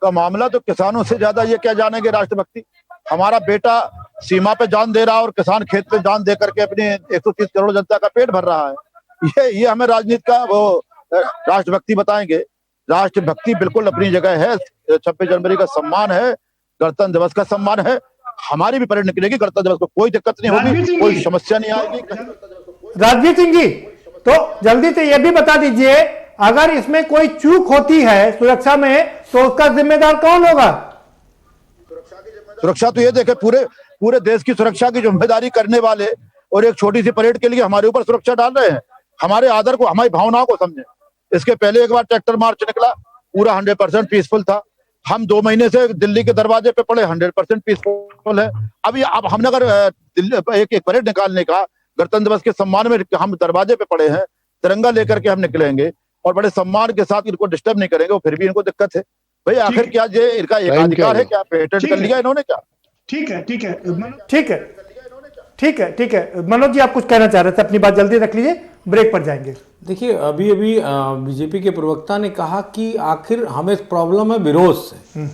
Speaker 5: का मामला तो किसानों से ज्यादा ये क्या जानेंगे राष्ट्रभक्ति। हमारा बेटा सीमा पे जान दे रहा है और किसान खेत पे जान दे करके अपनी 130 करोड़ जनता का पेट भर रहा है। ये हमें राजनीति का वो राष्ट्रभक्ति बताएंगे। राष्ट्रभक्ति बिल्कुल अपनी जगह है। 26 जनवरी का सम्मान है, गणतंत्र दिवस का सम्मान है। हमारी भी परेड निकलेगी गणतंत्र दिवस को, कोई दिक्कत नहीं होगी, कोई समस्या नहीं आएगी।
Speaker 2: राजवीर सिंह जी, तो जल्दी से यह भी बता दीजिए, अगर इसमें कोई चूक होती है सुरक्षा में तो उसका जिम्मेदार कौन होगा?
Speaker 5: सुरक्षा तो ये देखे, पूरे देश की सुरक्षा की जिम्मेदारी करने वाले और एक छोटी सी परेड के लिए हमारे ऊपर सुरक्षा डाल रहे हैं। हमारे आदर को, हमारी भावनाओं को समझे। इसके पहले एक बार ट्रैक्टर मार्च निकला, पूरा 100% पीसफुल था। हम 2 महीने से दिल्ली के दरवाजे पे पड़े, 100% पीसफुल है। अब हमने अगर एक परेड निकालने का गणतंत्र दिवस के सम्मान में हम दरवाजे पे पड़े हैं, तिरंगा लेकर के हम निकलेंगे और बड़े सम्मान के साथ इनको डिस्टर्ब नहीं करेंगे, फिर भी इनको दिक्कत है। भाई आखिर क्या ये इनका एकाधिकार है क्या? पेटेंट कर लिया इन्होंने क्या?
Speaker 2: ठीक है ठीक है ठीक है ठीक है ठीक है। मनोज जी, आप कुछ कहना चाह रहे थे, अपनी बात जल्दी रख लीजिए, ब्रेक पर जाएंगे।
Speaker 8: देखिए, अभी बीजेपी के प्रवक्ता ने कहा कि आखिर हमें प्रॉब्लम है विरोध से।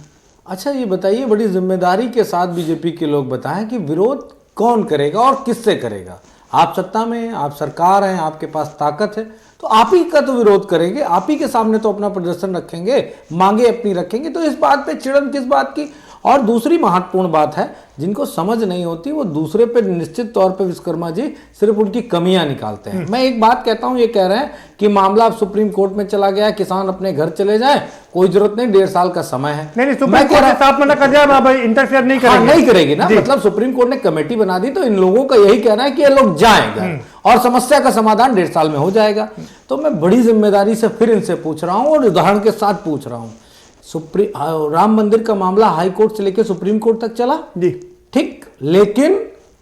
Speaker 8: अच्छा, ये बताइए, बड़ी जिम्मेदारी के साथ बीजेपी के लोग बताएं कि विरोध कौन करेगा और किससे करेगा? आप सत्ता में हैं, आप सरकार हैं, आपके पास ताकत है, तो आप ही का तो विरोध करेंगे, आप ही के सामने तो अपना प्रदर्शन रखेंगे, मांगे अपनी रखेंगे। तो इस बात पे चिड़न किस बात की? और दूसरी महत्वपूर्ण बात है, जिनको समझ नहीं होती वो दूसरे पे निश्चित तौर पे विश्वकर्मा जी सिर्फ उनकी कमियां निकालते हैं। मैं एक बात कहता हूं, ये कह रहे हैं कि मामला अब सुप्रीम कोर्ट में चला गया, किसान अपने घर चले जाएं, कोई जरूरत नहीं, 1.5 साल का समय है।
Speaker 2: नहीं, सुप्रीम कोर्ट ने साफ मना कर दिया, इंटरफेयर नहीं करेगी।
Speaker 8: नहीं करेगी ना, मतलब सुप्रीम कोर्ट ने कमेटी बना दी, तो इन लोगों का यही कहना है कि ये लोग जाएंगे और समस्या का समाधान 1.5 साल में हो जाएगा। तो मैं बड़ी जिम्मेदारी से फिर इनसे पूछ रहा हूं और उदाहरण के साथ पूछ रहा हूं, राम मंदिर का मामला हाई कोर्ट से लेकर सुप्रीम कोर्ट तक चला
Speaker 2: जी,
Speaker 8: ठीक, लेकिन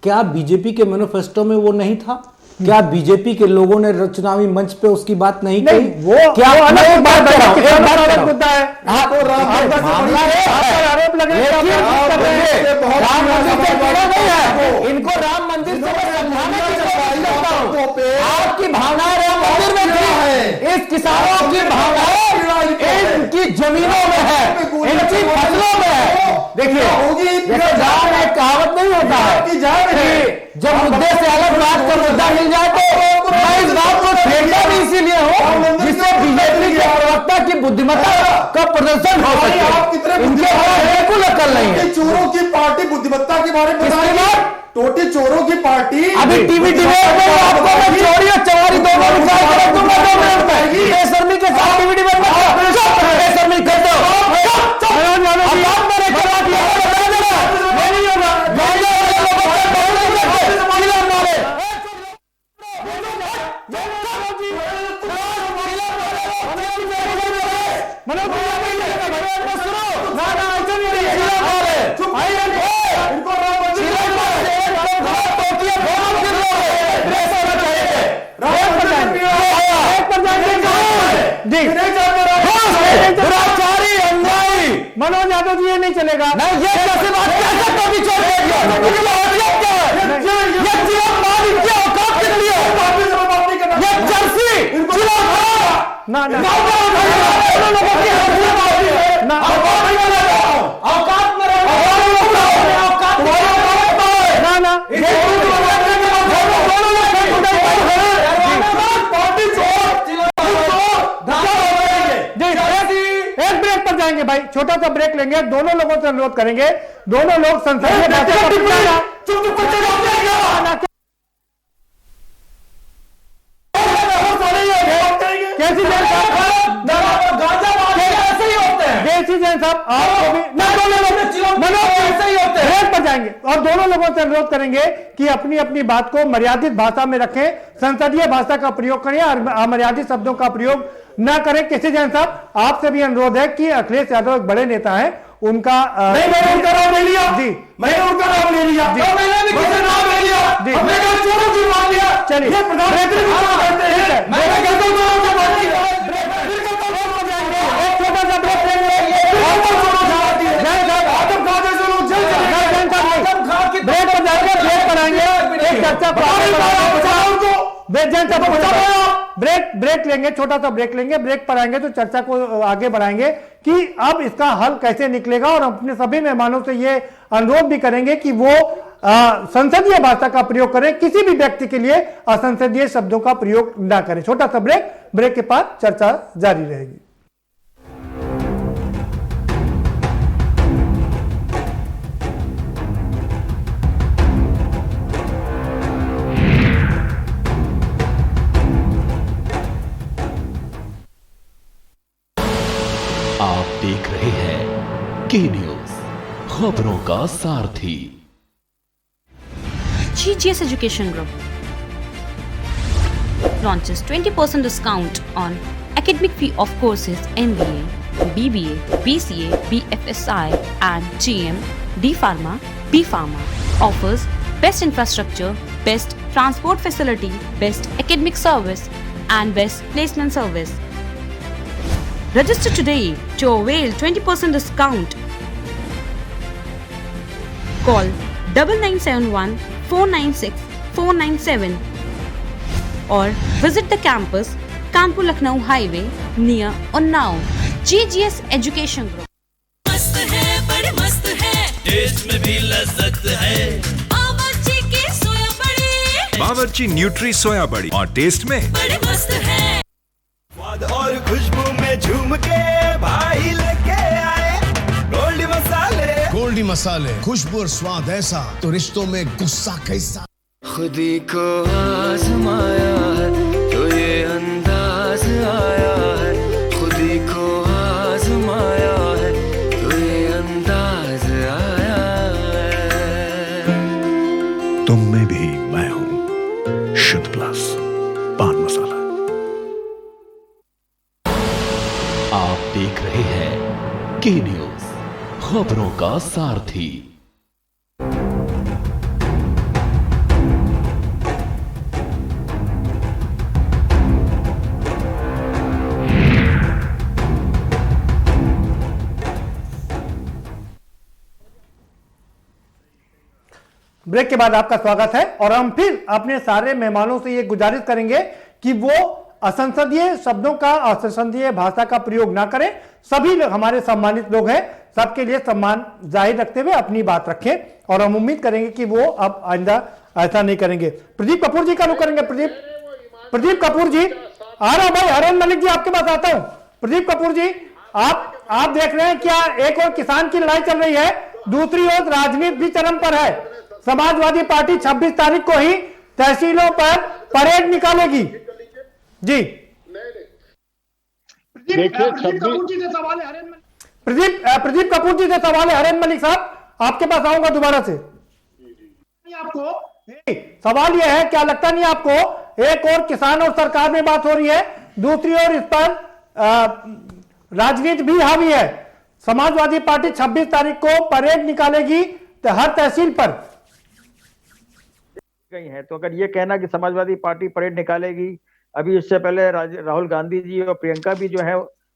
Speaker 8: क्या बीजेपी के मैनिफेस्टो में वो नहीं था? क्या बीजेपी के लोगों ने चुनावी मंच पे उसकी बात नहीं कही?
Speaker 2: वो क्या अलग बात है, मुद्दा है।
Speaker 8: आपको इनको राम मंदिर से समझाने की आपकी भावनाएं राम मंदिर में थी, इस किसानों की भावनाएं इनकी जमीनों में है, इनकी फसलों में है। देखिए, गांव में एक कहावत नहीं होता है कि जब मुद्दे से अलग बात का मुद्दा मिल जाए तो मैं इस बात को छेड़ता भी इसीलिए हूं जिससे बीजेपी के प्रवक्ता की बुद्धिमत्ता का प्रदर्शन हो सके। इनके पास बिल्कुल अकल नहीं है।
Speaker 10: चोरों की पार्टी बुद्धिमत्ता के बारे में टोटी चोरों की पार्टी
Speaker 8: अभी टीवी डिबेट में आपको मैं चोरी और चवारी दोनों विचार कर दूंगा 2 मिनट में। बेशर्मी के साथ टीवी डिबेट में बेशर्मी कर दो।
Speaker 2: मनोज यादव जी, ये नहीं चलेगा।
Speaker 8: नहीं, ये कैसे बात कैसे कभी छोड़ देगा? ये जर्सी
Speaker 2: ना ना जाएंगे भाई, छोटा सा ब्रेक लेंगे, दोनों लोगों से अनुरोध करेंगे, दोनों लोग संसदीय जाएंगे और दोनों लोगों से अनुरोध करेंगे कि अपनी अपनी बात को मर्यादित भाषा में रखें, संसदीय भाषा का प्रयोग करें और अमर्यादित शब्दों का प्रयोग ना करें। किसी जैन साहब, आपसे भी अनुरोध है कि अखिलेश यादव एक बड़े नेता हैं, उनका
Speaker 10: मैंने उनका नाम ले लिया
Speaker 2: जी,
Speaker 10: मैंने उनका नाम ले लिया, मैंने भी किसी नाम ले लिया, हमने कहा चोरों की मान लिया।
Speaker 2: चलिए,
Speaker 10: ये प्रधानमंत्री कहते हैं, मैंने कहता हूं चोरों की मान लिया।
Speaker 2: एक छोटा सा ब्रेक लेंगे, ब्रेक पर जाएंगे, ब्रेक पर आएंगे, एक चर्चा ब्रेक लेंगे, छोटा सा ब्रेक लेंगे। ब्रेक पर आएंगे तो चर्चा को आगे बढ़ाएंगे कि अब इसका हल कैसे निकलेगा, और अपने सभी मेहमानों से ये अनुरोध भी करेंगे कि वो संसदीय भाषा का प्रयोग करें, किसी भी व्यक्ति के लिए असंसदीय शब्दों का प्रयोग ना करें। छोटा सा ब्रेक के बाद चर्चा जारी रहेगी।
Speaker 11: आप देख रहे हैं के न्यूज, खबरों का सारथी।
Speaker 12: GGS Education Group launches 20% discount on academic fee of courses MBA, BBA, BCA, BFSI and GM, D Pharma, B Pharma. Offers best infrastructure, best transport facility, best academic service and best placement service. Register today to avail 20% discount. Call 9971 496 497 or visit the campus Kanpur Lucknow Highway near Unnao. GGS Education Group.
Speaker 10: मस्त है, बड़े मस्त है, test में भी लज्जत है। बावर्ची की सोया बड़ी,
Speaker 13: बावर्ची न्यूट्री सोया बड़ी, और टेस्ट में
Speaker 10: बड़े मस्त है। स्वाद और खुशबू में झूम के भाई लेके आए गोल्डी मसाले।
Speaker 14: गोल्डी मसाले, खुशबू और स्वाद ऐसा तो रिश्तों में गुस्सा कैसा।
Speaker 10: खुदी को आजमाया है तो ये अंदाज आया है, खुदी को आजमाया है तो ये अंदाज आया है।
Speaker 13: तुम में भी मैं हूँ, शुद्ध प्लस पान मसाला।
Speaker 11: आप देख रहे हैं के न्यूज, खबरों का सारथी।
Speaker 2: ब्रेक के बाद आपका स्वागत है, और हम फिर अपने सारे मेहमानों से ये गुजारिश करेंगे कि वो असंसदीय शब्दों का, असंसदीय भाषा का प्रयोग ना करें। सभी हमारे सम्मानित लोग हैं, सबके लिए सम्मान जाहिर रखते हुए अपनी बात रखें, और हम उम्मीद करेंगे कि वो अब आइंदा ऐसा नहीं करेंगे। प्रदीप कपूर जी का रुख करेंगे। प्रदीप कपूर जी आ रहा भाई, हरन मलिक जी आपके पास आता हूं। प्रदीप कपूर जी, आप देख रहे हैं क्या एक और किसान की लड़ाई चल रही है, दूसरी ओर राजनीति भी चरम पर है। समाजवादी पार्टी 26 तारीख को ही तहसीलों पर परेड निकालेगी। जी
Speaker 6: देखिए,
Speaker 2: प्रदीप कपूर जी से सवाल है हरेन मलिक साहब, आपके पास आऊंगा दोबारा से। आपको सवाल यह है, क्या लगता नहीं आपको एक और किसान और सरकार में बात हो रही है, दूसरी ओर इस पर राजनीति भी हावी है। समाजवादी पार्टी 26 तारीख को परेड निकालेगी हर तहसील पर
Speaker 7: गई है। तो अगर ये कहना कि समाजवादी पार्टी परेड निकालेगी, अभी इससे पहले राहुल गांधी जी और प्रियंका भी जो है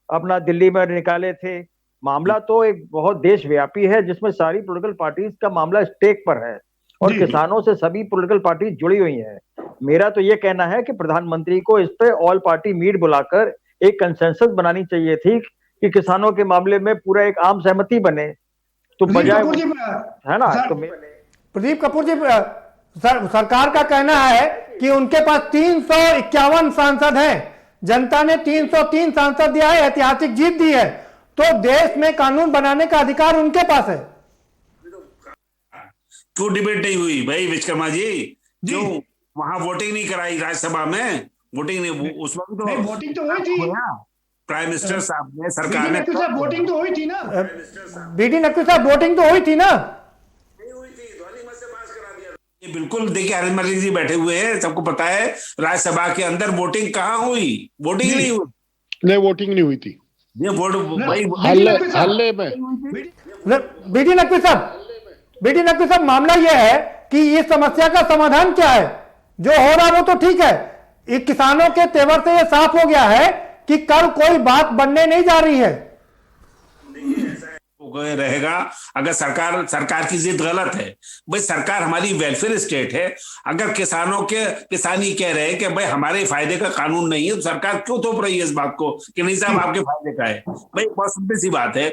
Speaker 7: अपना दिल्ली में निकाले थे। मामला तो एक बहुत देशव्यापी है, जिसमें सारी पॉलिटिकल पार्टीज का मामला स्टेक पर है, और किसानों से सभी पॉलिटिकल पार्टी जुड़ी हुई हैं। मेरा तो ये कहना है कि प्रधानमंत्री को इस पे ऑल पार्टी मीट बुलाकर एक कंसेंसस बनानी चाहिए थी कि किसानों के मामले में पूरा एक आम सहमति बने, तो बजाय है ना। तो
Speaker 2: प्रदीप कपूर जी, सरकार का कहना है कि उनके पास 351 सांसद हैं, जनता ने 303 सांसद दिया है, ऐतिहासिक जीत दी है, तो देश में कानून बनाने का अधिकार उनके पास है।
Speaker 9: क्यों डिबेट नहीं हुई भाई विश्वकर्मा जी? क्यों वहां वोटिंग नहीं कराई राज्यसभा में? वोटिंग नहीं, उस वक्त तो
Speaker 2: वोटिंग तो हुई थी,
Speaker 9: प्राइम मिनिस्टर साहब ने, सरकार ने
Speaker 2: वोटिंग तो हुई थी ना। बीडी नकवी साहब, वोटिंग तो हुई थी ना।
Speaker 9: ये बिल्कुल देखिए, हरन मलिक जी बैठे हुए हैं, सबको पता है राज्यसभा के अंदर वोटिंग कहाँ हुई? वोटिंग नहीं हुई।
Speaker 6: नहीं, वोटिंग नहीं हुई थी।
Speaker 9: ये वोट
Speaker 6: हल्ले में।
Speaker 2: बीडी नकवी साहब, मामला यह है कि इस समस्या का समाधान क्या है? जो हो रहा वो तो ठीक है, ये किसानों के तेवर से ये साफ हो गया है कि कल कोई बात बनने नहीं जा रही है।
Speaker 9: रहेगा अगर सरकार की जिद गलत है। भाई सरकार हमारी वेलफेयर स्टेट है, अगर किसानी कह रहे हैं कि भाई हमारे फायदे का कानून नहीं है तो सरकार क्यों थोप रही है इस बात को कि नहीं साहब आपके फायदे का है। भाई बहुत सिंपल सी बात है,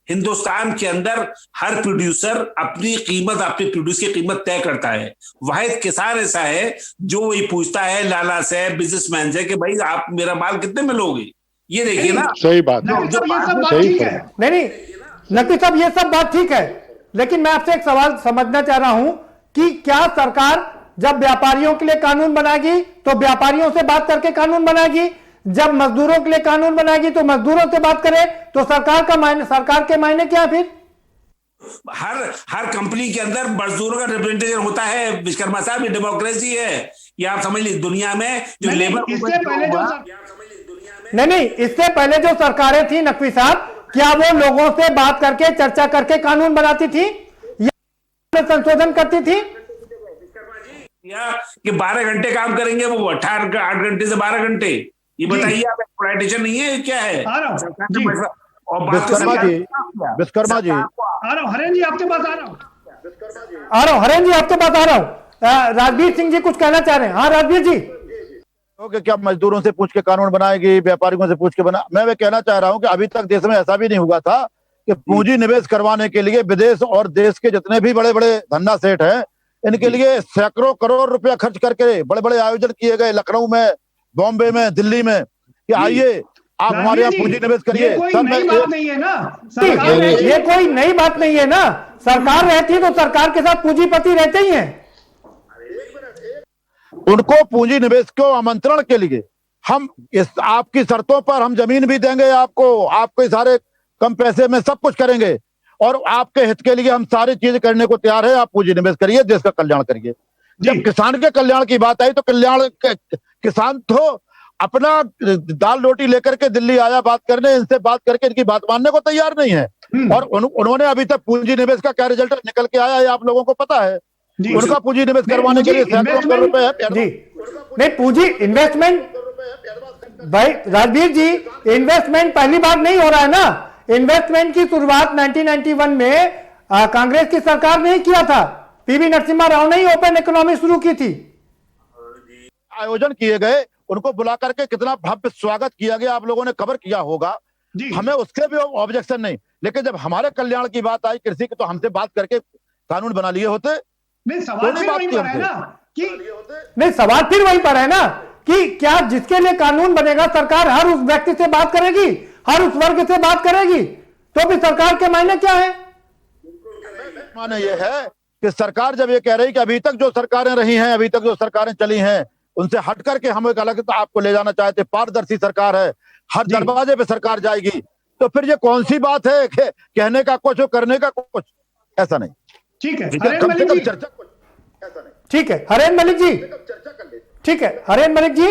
Speaker 9: हिंदुस्तान के अंदर हर प्रोड्यूसर अपनी प्रोड्यूस की कीमत तय करता है। वाहिद किसान ऐसा है जो वही पूछता है लाला से, बिजनेसमैन से कि भाई आप मेरा माल कितने में लोगे। ये देखिए ना,
Speaker 6: सही बात है,
Speaker 2: नहीं नकवी साहब ये सब बात ठीक है, लेकिन मैं आपसे एक सवाल समझना चाह रहा हूं कि क्या सरकार जब व्यापारियों के लिए कानून बनाएगी तो व्यापारियों से बात करके कानून बनाएगी, जब मजदूरों के लिए कानून बनाएगी तो मजदूरों से बात करे, तो सरकार के मायने क्या फिर?
Speaker 9: हर कंपनी के अंदर मजदूरों का रिप्रेजेंटेशन होता है विश्वकर्मा साहब, ये डेमोक्रेसी है। ये आप समझ लीजिए दुनिया में जो लेबर
Speaker 2: नहीं, इससे पहले जो सरकारें थी नकवी साहब, क्या वो लोगों से बात करके चर्चा करके कानून बनाती थी या संशोधन करती थी?
Speaker 9: कि 12 घंटे काम करेंगे वो 8 घंटे से 12 घंटे, ये बताइए आप पॉलिटिशियन नहीं है क्या है?
Speaker 5: विश्वकर्मा जी
Speaker 2: हरेन जी आपके पास आ रहा हूँ। राजवीर सिंह जी कुछ कहना चाह रहे हैं। हाँ राजवीर जी।
Speaker 5: कि क्या मजदूरों से पूछ के कानून बनाएगी, व्यापारियों से पूछ के मैं कहना चाह रहा हूं कि अभी तक देश में ऐसा भी नहीं हुआ था कि पूंजी निवेश करवाने के लिए विदेश और देश के जितने भी बड़े बड़े धंधा सेठ हैं इनके लिए सैकड़ों करोड़ रुपया खर्च करके बड़े बड़े आयोजन किए गए, लखनऊ में, बॉम्बे में, दिल्ली में, कि आइए आप हमारे यहाँ पूंजी निवेश करिए।
Speaker 2: ये कोई नई बात नहीं है ना, सरकार रहती है तो सरकार के साथ पूंजीपति रहते ही हैं।
Speaker 5: उनको पूंजी निवेश को आमंत्रण के लिए हम आपकी शर्तों पर हम जमीन भी देंगे आपको सारे कम पैसे में सब कुछ करेंगे और आपके हित के लिए हम सारी चीज करने को तैयार है। आप पूंजी निवेश करिए, देश का कल्याण करिए। जब किसान के कल्याण की बात आई तो किसान तो अपना दाल रोटी लेकर के दिल्ली आया बात करने, इनसे बात करके इनकी बात मानने को तैयार नहीं है। और उन्होंने अभी तक पूंजी निवेश का क्या रिजल्ट निकल के आया है आप लोगों को पता है। उनका पूंजी निवेश करवाने के लिए सैकड़ों करोड़ रुपए है।
Speaker 2: नहीं पूंजी इन्वेस्टमेंट, भाई राजवीर जी, इन्वेस्टमेंट पहली बार नहीं हो रहा है ना। इन्वेस्टमेंट की शुरुआत 1991 में कांग्रेस की सरकार ने किया था, पीवी नरसिम्हा राव ने ही ओपन इकोनॉमी शुरू की थी।
Speaker 5: आयोजन किए गए, उनको बुला करके कितना भव्य स्वागत किया गया, आप लोगों ने कवर किया होगा। हमें उसके भी ऑब्जेक्शन नहीं, लेकिन जब हमारे कल्याण की बात आई कृषि की तो हमसे बात करके कानून बना लिए होते।
Speaker 2: नहीं सवाल फिर वहीं पर है ना कि नहीं सवाल फिर वहीं पर है ना कि क्या जिसके लिए कानून बनेगा सरकार हर उस व्यक्ति से बात करेगी, हर उस वर्ग से बात करेगी, तो भी सरकार के मायने क्या है?
Speaker 5: माने ये है कि सरकार जब ये कह रही कि अभी तक जो सरकारें रही हैं, अभी तक जो सरकारें चली हैं उनसे हट करके हम एक अलग आपको ले जाना चाहते, पारदर्शी सरकार है, हर दरवाजे पे सरकार जाएगी, तो फिर ये कौन सी बात है कि कहने का कुछ और करने का कुछ? ऐसा नहीं।
Speaker 2: ठीक है
Speaker 5: कम से कम चर्चा कुछ ऐसा नहीं।
Speaker 2: ठीक है हरेन मलिक जी, ठीक है हरेन मलिक जी,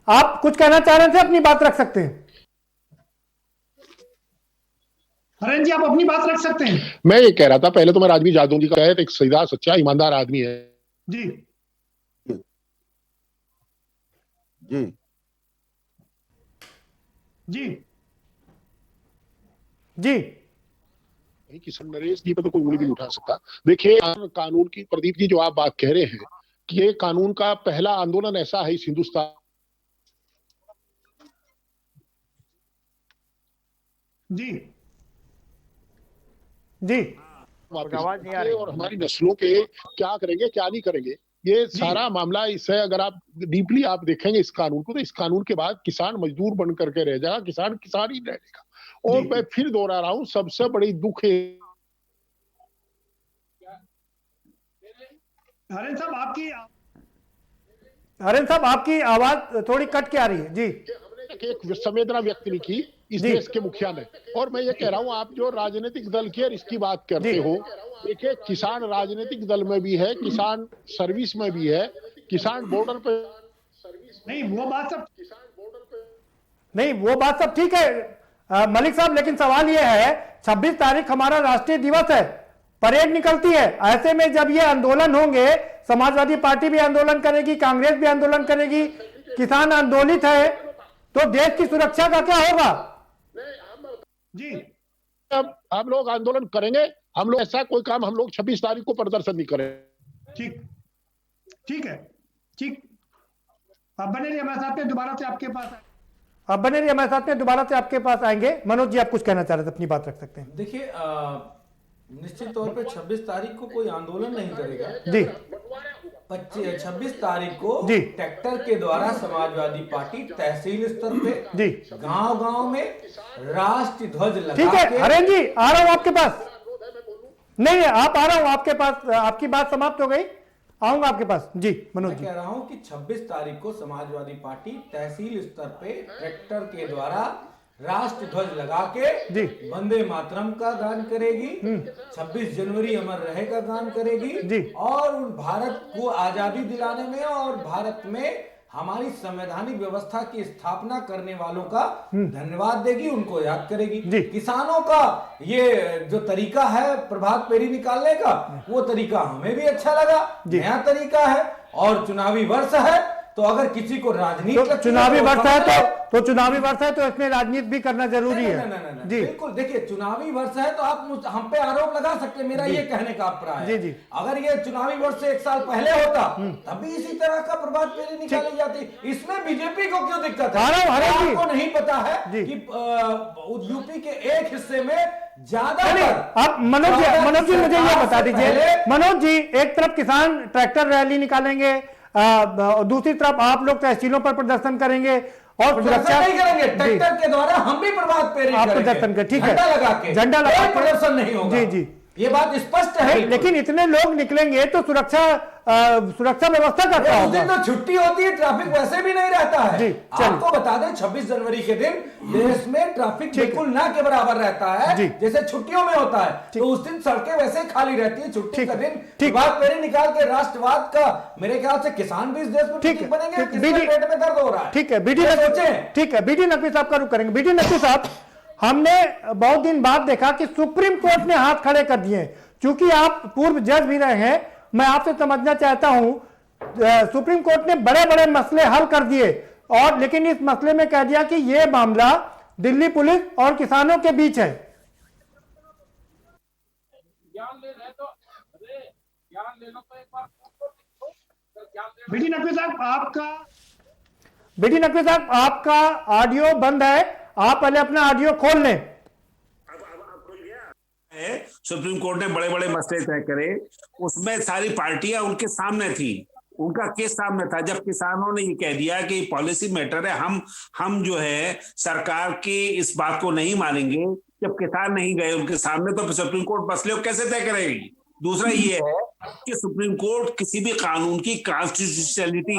Speaker 2: आप कुछ कहना चाह रहे थे, अपनी बात रख सकते हैं। हरेन जी आप अपनी बात रख सकते हैं।
Speaker 6: मैं ये कह रहा था, पहले तो मैं राजवीर यादव जी का एक सीधा सच्चा ईमानदार आदमी है
Speaker 2: जी
Speaker 5: जी
Speaker 2: जी जी
Speaker 6: किसान नरेश जी पे तो कोई उंगली भी नहीं उठा सकता। देखिए कानून की, प्रदीप जी जो आप बात कह रहे हैं कि ये कानून का पहला आंदोलन ऐसा है इस हिंदुस्तान
Speaker 2: जी जी
Speaker 6: और हमारी नस्लों के क्या करेंगे क्या नहीं करेंगे, ये सारा मामला इससे अगर आप डीपली आप देखेंगे इस कानून को, तो इस कानून के बाद किसान मजदूर बन करके रह जाएगा, किसान किसान ही रहेगा। और मैं फिर दोहरा रहा हूं, सबसे बड़ी दुख है।
Speaker 2: हरेन साहब आपकी आवाज थोड़ी कट के आ रही है जी।
Speaker 6: एक संवेदना व्यक्त नहीं की इस देश के मुखिया ने। और मैं ये कह रहा हूं, आप जो राजनीतिक दल की और इसकी बात करते हो, देखिए किसान राजनीतिक दल में भी है, किसान सर्विस में भी है, किसान बॉर्डर पे
Speaker 2: नहीं, वो बात सब ठीक है मलिक साहब, लेकिन सवाल यह है 26 तारीख हमारा राष्ट्रीय दिवस है, परेड निकलती है। ऐसे में जब ये आंदोलन होंगे, समाजवादी पार्टी भी आंदोलन करेगी, कांग्रेस भी आंदोलन करेगी, किसान आंदोलित है, तो देश की सुरक्षा का क्या होगा? जी
Speaker 6: हम लोग आंदोलन करेंगे। हम लोग ऐसा कोई काम हम लोग 26 तारीख को प्रदर्शन नहीं करेंगे।
Speaker 2: ठीक है, ठीक। अब बने रहिए हमारे साथ में, दोबारा से आपके पास अब बने रहिए हमारे साथ में, दोबारा से आपके पास आएंगे। मनोज जी, आप कुछ कहना चाह रहे थे, अपनी बात रख सकते हैं।
Speaker 8: देखिए, निश्चित तौर पे 26 तारीख को कोई आंदोलन नहीं करेगा
Speaker 2: जी।
Speaker 8: 26 तारीख को
Speaker 2: जी
Speaker 8: ट्रैक्टर के द्वारा समाजवादी पार्टी तहसील स्तर पे
Speaker 2: जी
Speaker 8: गांव-गांव में राष्ट्रीय ध्वज लगा
Speaker 2: ठीक है।
Speaker 8: के
Speaker 2: हरेन जी, आ रहा हूं आपके पास। नहीं, आप आ रहा हूं आपके पास। आपकी बात समाप्त हो गई, आऊंगा आपके पास। जी मनोज जी,
Speaker 8: कह रहा हूं कि 26 तारीख को समाजवादी पार्टी तहसील स्तर पे ट्रैक्टर के द्वारा राष्ट्र ध्वज लगा के
Speaker 2: जी
Speaker 8: वंदे मातरम का गान करेगी, 26 जनवरी अमर रहे का गान करेगी
Speaker 2: जी,
Speaker 8: और भारत को आजादी दिलाने में और भारत में हमारी संवैधानिक व्यवस्था की स्थापना करने वालों का धन्यवाद देगी, उनको याद करेगी। किसानों का ये जो तरीका है प्रभात फेरी निकालने का, वो तरीका हमें भी अच्छा लगा, नया तरीका है और चुनावी वर्ष है। तो अगर किसी को राजनीति
Speaker 2: चुनावी वर्ष है तो चुनावी वर्ष है तो इसमें राजनीति भी करना जरूरी है।
Speaker 8: जी बिल्कुल। देखिए, चुनावी वर्ष है तो आप हम पे आरोप लगा सकते हैं, मेरा ये कहने का अभिप्राय है।
Speaker 2: जी।
Speaker 8: अगर ये चुनावी वर्ष से 1 साल पहले होता तब भी इसी तरह का प्रभात फेरी निकाली जाती। इसमें बीजेपी को क्यों दिक्कत है? आपको नहीं पता है कि यूपी के एक हिस्से में ज्यादा।
Speaker 2: अब मनोज जी मुझे ये बता दीजिए, मनोज जी, एक तरफ किसान ट्रैक्टर रैली निकालेंगे, दूसरी तरफ आप लोग तहसीलों पर प्रदर्शन करेंगे और सुरक्षा
Speaker 8: नहीं करेंगे। ट्रैक्टर के द्वारा हम भी प्रभात फेरी
Speaker 2: आप प्रदर्शन कर, ठीक है, झंडा लगा के
Speaker 8: प्रदर्शन नहीं होगा।
Speaker 2: जी जी,
Speaker 8: ये बात स्पष्ट है।
Speaker 2: लेकिन इतने लोग निकलेंगे तो सुरक्षा व्यवस्था का क्या
Speaker 8: उस
Speaker 2: होगा?
Speaker 8: दिन तो छुट्टी होती है, ट्रैफिक वैसे भी नहीं रहता है।
Speaker 2: जी,
Speaker 8: आपको बता दें 26 जनवरी के दिन देश में ट्रैफिक बिल्कुल ना के बराबर रहता है, जैसे छुट्टियों में होता है। तो उस दिन सड़कें वैसे ही खाली रहती है, छुट्टी का दिन। प्रभात फेरी निकाल के राष्ट्रवाद का मेरे ख्याल से किसान भी इस देश में प्रतीक बनेंगे। किसके पेट में दर्द हो रहा है?
Speaker 2: ठीक है, बीडी नकवी साहब का रुख करेंगे। बीडी नकवी साहब, हमने बहुत दिन बाद देखा कि सुप्रीम कोर्ट ने हाथ खड़े कर दिए। चूंकि आप पूर्व जज भी रहे हैं, मैं आपसे समझना चाहता हूं, सुप्रीम कोर्ट ने बड़े बड़े मसले हल कर दिए और लेकिन इस मसले में कह दिया कि यह मामला दिल्ली पुलिस और किसानों के बीच है। बीडी नकवी साहब, आपका ऑडियो बंद है, आप पहले अपना ऑडियो खोल लें।
Speaker 9: सुप्रीम कोर्ट ने बड़े बड़े मसले तय करे, उसमें सारी पार्टियां उनके सामने थी, उनका केस सामने था। जब किसानों ने ये कह दिया कि पॉलिसी मैटर है, हम जो है सरकार की इस बात को नहीं मानेंगे, जब किसान नहीं गए उनके सामने, तो सुप्रीम कोर्ट मसले को कैसे तय करेगी? दूसरा ये है कि सुप्रीम कोर्ट किसी भी कानून की कॉन्स्टिट्यूशनलिटी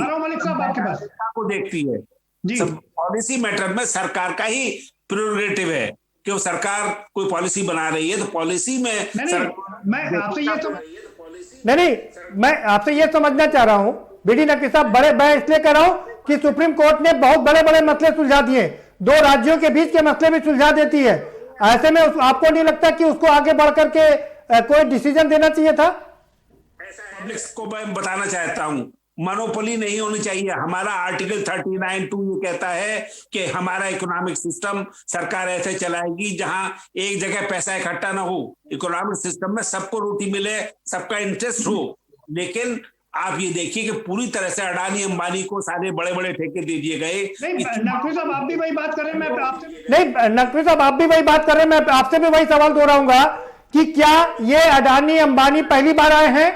Speaker 9: को देखती है। पॉलिसी मैटर में सरकार का ही प्रेरोगेटिव है कि वो सरकार कोई पॉलिसी बना रही है तो पॉलिसी में
Speaker 2: मैं आपसे ये समझना चाह रहा हूं बीडी नकवी साहब, मैं इसलिए कह रहा हूं कि सुप्रीम कोर्ट ने बहुत बड़े बड़े मसले सुलझा दिए, 2 राज्यों के बीच के मसले भी सुलझा देती है। ऐसे में आपको नहीं लगता कि उसको आगे बढ़ करके कोई डिसीजन देना चाहिए था?
Speaker 9: पब्लिक को मैं बताना चाहता हूं, मोनोपोली नहीं होनी चाहिए। हमारा आर्टिकल 39(2) ये कहता है कि हमारा इकोनॉमिक सिस्टम सरकार ऐसे चलाएगी जहां एक जगह पैसा इकट्ठा ना हो, इकोनॉमिक सिस्टम में सबको रोटी मिले, सबका इंटरेस्ट हो। लेकिन आप ये देखिए कि पूरी तरह से अडानी अंबानी को सारे बड़े बड़े ठेके दे दिए गए।
Speaker 2: नकवी साहब आप भी वही बात कर रहे हैं, मैं आपसे नहीं, नकवी साहब आप भी वही बात कर रहे हैं, मैं आपसे भी वही सवाल दोहराऊंगा कि क्या ये अडानी अंबानी पहली बार आए हैं?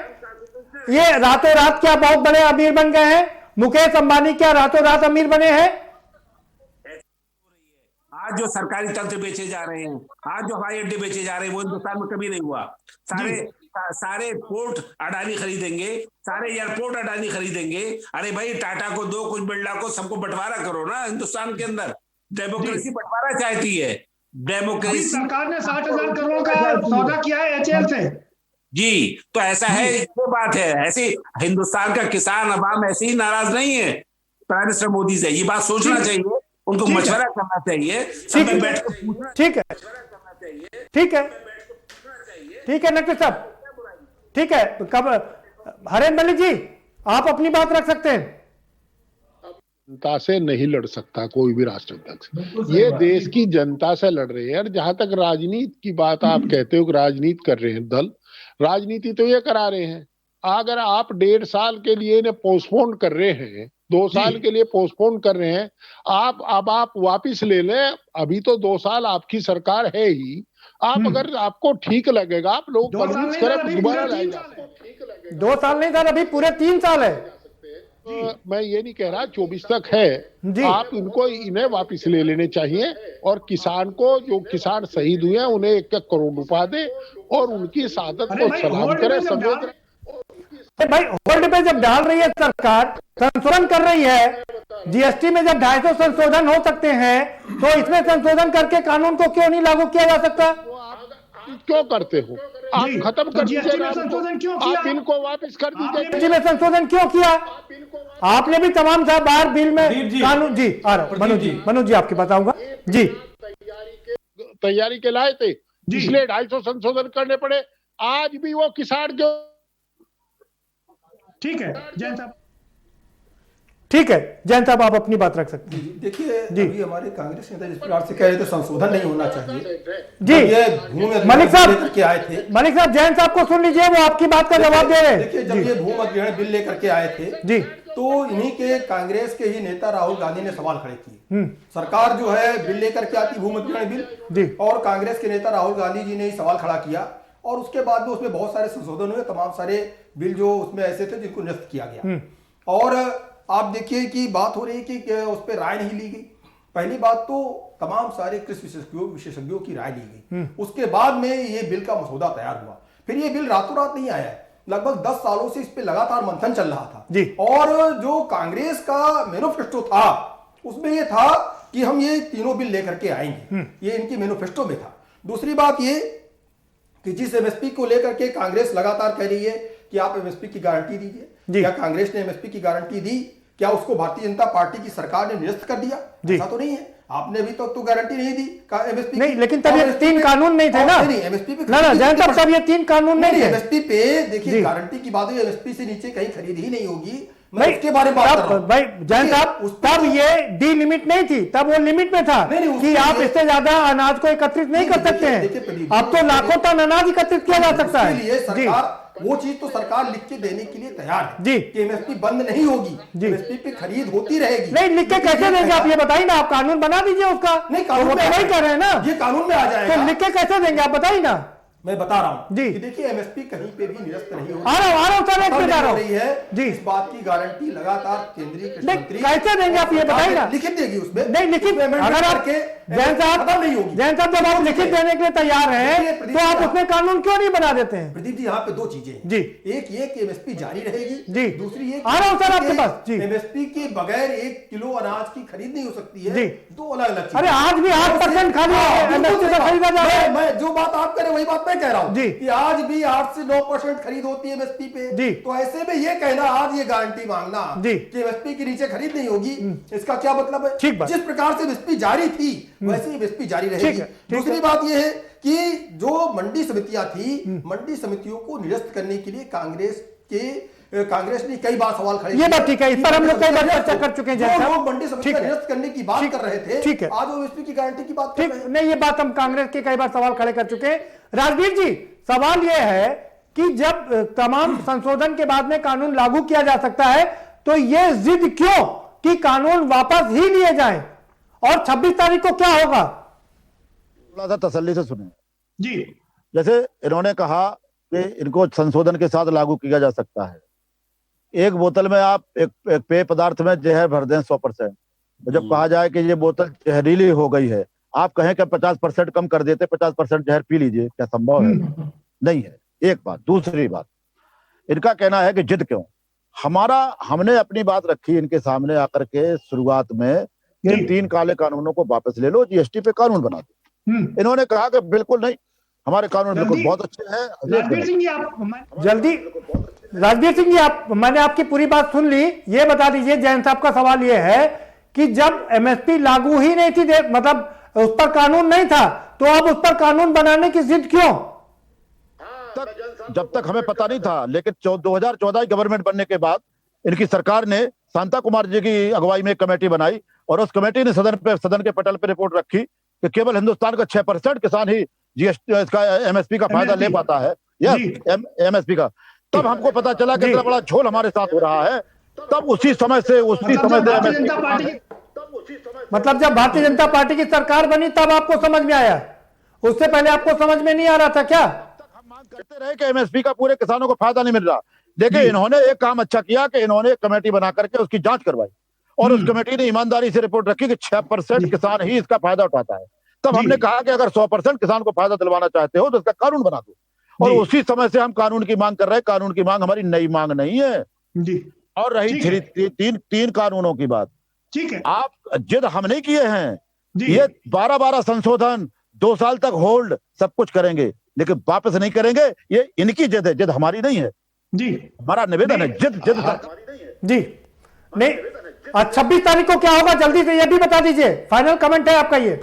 Speaker 2: ये रातों रात क्या बहुत बड़े अमीर बन गए हैं? मुकेश अंबानी क्या रातों रात अमीर बने हैं?
Speaker 9: आज जो सरकारी तंत्र बेचे जा रहे हैं, आज जो हवाई अड्डे बेचे जा रहे हैं, वो हिंदुस्तान में कभी नहीं हुआ। सारे पोर्ट अडानी खरीदेंगे, सारे एयरपोर्ट अडानी खरीदेंगे। अरे भाई, टाटा को दो, कुछ बिरला को, सबको बंटवारा करो ना। हिंदुस्तान के अंदर डेमोक्रेसी बंटवारा चाहती है। डेमोक्रेसी
Speaker 2: सरकार ने 60,000 करोड़ का सौदा किया है HAL से।
Speaker 9: जी, तो ऐसा है, ये बात है। ऐसी हिंदुस्तान का किसान अवाम ऐसे ही नाराज नहीं है प्राइम मिनिस्टर मोदी से। ये बात सोचना चाहिए, उनको मशवरा करना चाहिए, सब में बैठ कर
Speaker 2: ठीक है ठीक है नकवी साहब, ठीक है। कब हरेन मलिक जी, आप अपनी बात रख सकते हैं।
Speaker 6: जनता से नहीं लड़ सकता कोई भी राष्ट्राध्यक्ष, ये देश की जनता से लड़ रहे हैं। और जहां तक राजनीति की बात आप कहते हो कि राजनीति कर रहे हैं दल, राजनीति तो ये करा रहे हैं। अगर आप 1.5 साल के लिए इन्हें पोस्टपोन कर रहे हैं, 2 साल के लिए पोस्टपोन कर रहे हैं, अब आप वापिस ले लें। अभी तो 2 साल आपकी सरकार है ही, आप अगर आपको ठीक लगेगा आप लोग कन्विंस करें दोबारा लाएंगे।
Speaker 2: 2 साल नहीं सर, अभी पूरे 3 साल है।
Speaker 6: मैं ये नहीं कह रहा 24 तक है, आप इन्हें वापिस ले लेने चाहिए और किसान को, जो किसान शहीद हुए हैं उन्हें 1-1 करोड़ रुपया दे और उनकी शहादत को सलाम करे, संवेदना।
Speaker 2: भाई होल्ड पे जब डाल रही है सरकार, संशोधन कर रही है, जीएसटी में जब 250 संशोधन हो सकते हैं, तो इसमें संशोधन करके कानून को क्यों नहीं लागू किया जा सकता?
Speaker 6: क्यों करते हो आप? खत्म कर दीजिए, आप इनको वापस कर दीजिए।
Speaker 2: में संशोधन क्यों किया आपने? भी तमाम साहब बाहर बिल में कानून जी आ रहा। मनोज जी आपके बताऊंगा जी।
Speaker 6: तैयारी के लाए थे, इसलिए 250 संशोधन करने पड़े। आज भी वो किसान जो
Speaker 2: ठीक है जैन साहब, ठीक है जैन साहब आप अपनी बात रख सकते हैं।
Speaker 4: देखिए अभी हमारे कांग्रेस नेता जिस प्रकार से कह रहे थे संशोधन नहीं होना चाहिए
Speaker 2: जी,
Speaker 4: ये भूमि
Speaker 2: मलिक साहब
Speaker 4: लेकर के आए थे।
Speaker 2: मलिक साहब जैन साहब को सुन लीजिए, वो आपकी बात का जवाब दे रहे हैं।
Speaker 4: देखिए जब ये भूमि अधिग्रहण बिल लेकर के आए थे
Speaker 2: जी,
Speaker 4: तो इन्हीं के कांग्रेस के ही नेता राहुल गांधी ने सवाल खड़े किए। सरकार जो है बिल लेकर के आती भूमि अधिग्रहण बिल, और कांग्रेस के नेता राहुल गांधी जी ने ही सवाल खड़ा किया और उसके बाद में उसमें बहुत सारे संशोधन हुए, तमाम सारे बिल जो उसमें ऐसे थे जिनको निरस्त किया गया। और आप देखिए कि बात हो रही है कि उस पर राय नहीं ली गई। पहली बात तो तमाम सारे कृषि विशेषज्ञों की राय ली गई, उसके बाद में ये बिल का मसौदा तैयार हुआ। फिर ये बिल रातों रात नहीं आया है, लगभग 10 सालों से इस पे लगातार मंथन चल रहा था जी। और जो कांग्रेस का मैनिफेस्टो था उसमें ये था कि हम ये तीनों बिल लेकर के आएंगे, ये इनकी मैनिफेस्टो में था। दूसरी बात ये कि जिस एमएसपी को लेकर के कांग्रेस लगातार कह रही है कि आप एमएसपी की गारंटी दीजिए, क्या कांग्रेस ने एमएसपी की गारंटी दी? क्या उसको भारतीय जनता पार्टी की सरकार ने निरस्त कर दिया? ऐसा तो नहीं है, आपने अभी तो गारंटी नहीं दी एमएसपी नहीं। लेकिन तब ये 3 कानून नहीं थे ना, एमएसपी पे ना जैन साहब, तब ये 3 कानून नहीं थे एमएसपी पे। देखिए गारंटी की बात है, एमएसपी से नीचे कहीं खरीद ही नहीं होगी। मैं उसके बारे में बात कर रहा हूं भाई जैन साहब, तब ये डी लिमिट नहीं थी, तब वो लिमिट में था कि आप इससे ज्यादा अनाज को एकत्रित नहीं कर सकते हैं। अब तो लाखों टन अनाज एकत्रित किया जा सकता है। सरकार वो चीज तो सरकार लिख के देने के लिए तैयार है जी कि एमएसपी बंद नहीं होगी, एमएसपी पे खरीद होती रहेगी। नहीं लिख के कैसे देंगे आप ये बताइए ना, आप कानून बना दीजिए उसका। नहीं कानून में नहीं कर रहे हैं ना, ये कानून में आ जाएगा, तो लिख के कैसे देंगे आप बताइए ना। मैं बता रहा हूं जी कि देखिए एमएसपी कहीं पे भी निरस्त नहीं हो रही है जी। इस बात की गारंटी लगातार केंद्रीय कृषि मंत्री कैसे देंगे आप ये बताइए ना। लिखित देगी उसमें, नहीं लिखित अगर आपके जैन साहब नहीं होगी। जैन साहब जब आप लिखित देने के लिए तैयार हैं तो आप उसमें कानून क्यों नहीं बना देते हैं? प्रदीप जी यहाँ पे 2 चीजें जी, एक ये कि एमएसपी जारी रहेगी जी, दूसरी ये आ रहा हूं सर आपके पास जी, एमएसपी के बगैर 1 किलो अनाज की खरीद नहीं हो सकती है जी। 2 अलग-अलग। अरे आज भी 8% खरीदा जा रहा है। मैं जो बात आप कह रहे हैं वही बात मैं कह रहा हूं जी कि आज भी 8 से 9% खरीद होती है एमएसपी पे जी। तो ऐसे में ये कहना, आज ये गारंटी मांगना जी कि एमएसपी के नीचे खरीद नहीं होगी, इसका क्या मतलब है? जिस प्रकार से एमएसपी जारी थी वैसे ही एमएसपी जारी रहेगी। दूसरी बात ये है कि जो मंडी समितियां थी, मंडी समितियों को निरस्त करने के लिए कांग्रेस ने कई बार सवाल खड़े, ये बात ठीक है, इस पर हम लोग कई बार चर्चा कर चुके हैं। लोग मंडी समिति का निरस्त करने की बात कर रहे थे, ठीक है, आज वो एमएसपी की गारंटी की बात कर रहे हैं। नहीं ये बात हम कांग्रेस के कई बार सवाल खड़े कर चुके हैं। राजवीर जी सवाल यह है कि जब तमाम संशोधन के बाद में कानून लागू किया जा सकता है तो यह जिद क्यों कि कानून वापस ही लिए जाएं? और 26 तारीख को क्या होगा?
Speaker 5: थोड़ा सा तसल्ली से सुने
Speaker 2: जी।
Speaker 5: जैसे इन्होंने कहा कि इनको संशोधन के साथ लागू किया जा सकता है। एक बोतल में आप एक पेय पदार्थ में जहर भर दें 100%, जब कहा जाए कि ये बोतल जहरीली हो गई है, आप कहें कि 50% कम कर देते, 50% जहर पी लीजिए, क्या संभव है? नहीं है। एक बात। दूसरी बात, इनका कहना है कि जिद क्यों? हमने अपनी बात रखी इनके सामने आकर के शुरुआत में, इन 3 काले कानूनों को वापस ले लो, जीएसटी पे कानून बना दो। इन्होंने कहा कि बिल्कुल नहीं, हमारे कानून बिल्कुल बहुत अच्छे हैं।
Speaker 2: राजवीर सिंह जी आप जल्दी, राजवीर सिंह जी आप, मैंने आपकी पूरी बात सुन ली, ये बता दीजिए जैन साहब का सवाल ये है कि जब एमएसपी लागू ही नहीं थी, मतलब उस पर कानून नहीं था, तो अब उस पर कानून बनाने की जिद क्यों?
Speaker 5: जब तक हमें पता नहीं था, लेकिन 2014 गवर्नमेंट बनने के बाद इनकी सरकार ने शांता कुमार जी की अगुवाई में एक कमेटी बनाई और उस कमेटी ने सदन के पटल पे रिपोर्ट रखी कि केवल हिंदुस्तान का 6% किसान ही जीएसटी इसका एमएसपी का फायदा ले पाता है, एमएसपी का। तब हमको पता चला कि इतना बड़ा झोल हमारे साथ हो रहा है। तब उसी समय से
Speaker 2: मतलब जब भारतीय जनता पार्टी की सरकार बनी तब आपको समझ में आया, उससे पहले आपको समझ में नहीं आ रहा था क्या?
Speaker 5: हम मांग करते रहे कि एमएसपी का पूरे किसानों को फायदा नहीं मिल रहा। देखिए इन्होंने एक काम अच्छा किया कि इन्होंने एक कमेटी बना करके उसकी जांच करवाई और उस कमेटी ने ईमानदारी से रिपोर्ट रखी कि 6% किसान ही इसका फायदा उठाता है। तब हमने कहा कि अगर 100% किसान को फायदा दिलवाना चाहते हो तो इसका कानून बना दो और उसी समय से हम कानून की मांग कर रहे हैं। कानून की मांग हमारी नई मांग नहीं है। और रही तीन कानूनों की बात,
Speaker 2: ठीक है,
Speaker 5: आप जिद हम नहीं किए हैं। ये 12 संशोधन 2 साल तक होल्ड सब कुछ करेंगे लेकिन वापस नहीं करेंगे। ये इनकी जिद है, जिद हमारी नहीं है
Speaker 2: जी।
Speaker 5: हमारा निवेदन है, जिद
Speaker 2: जी नहीं। 26 तारीख को क्या होगा जल्दी से ये भी बता दीजिए, फाइनल कमेंट है आपका ये।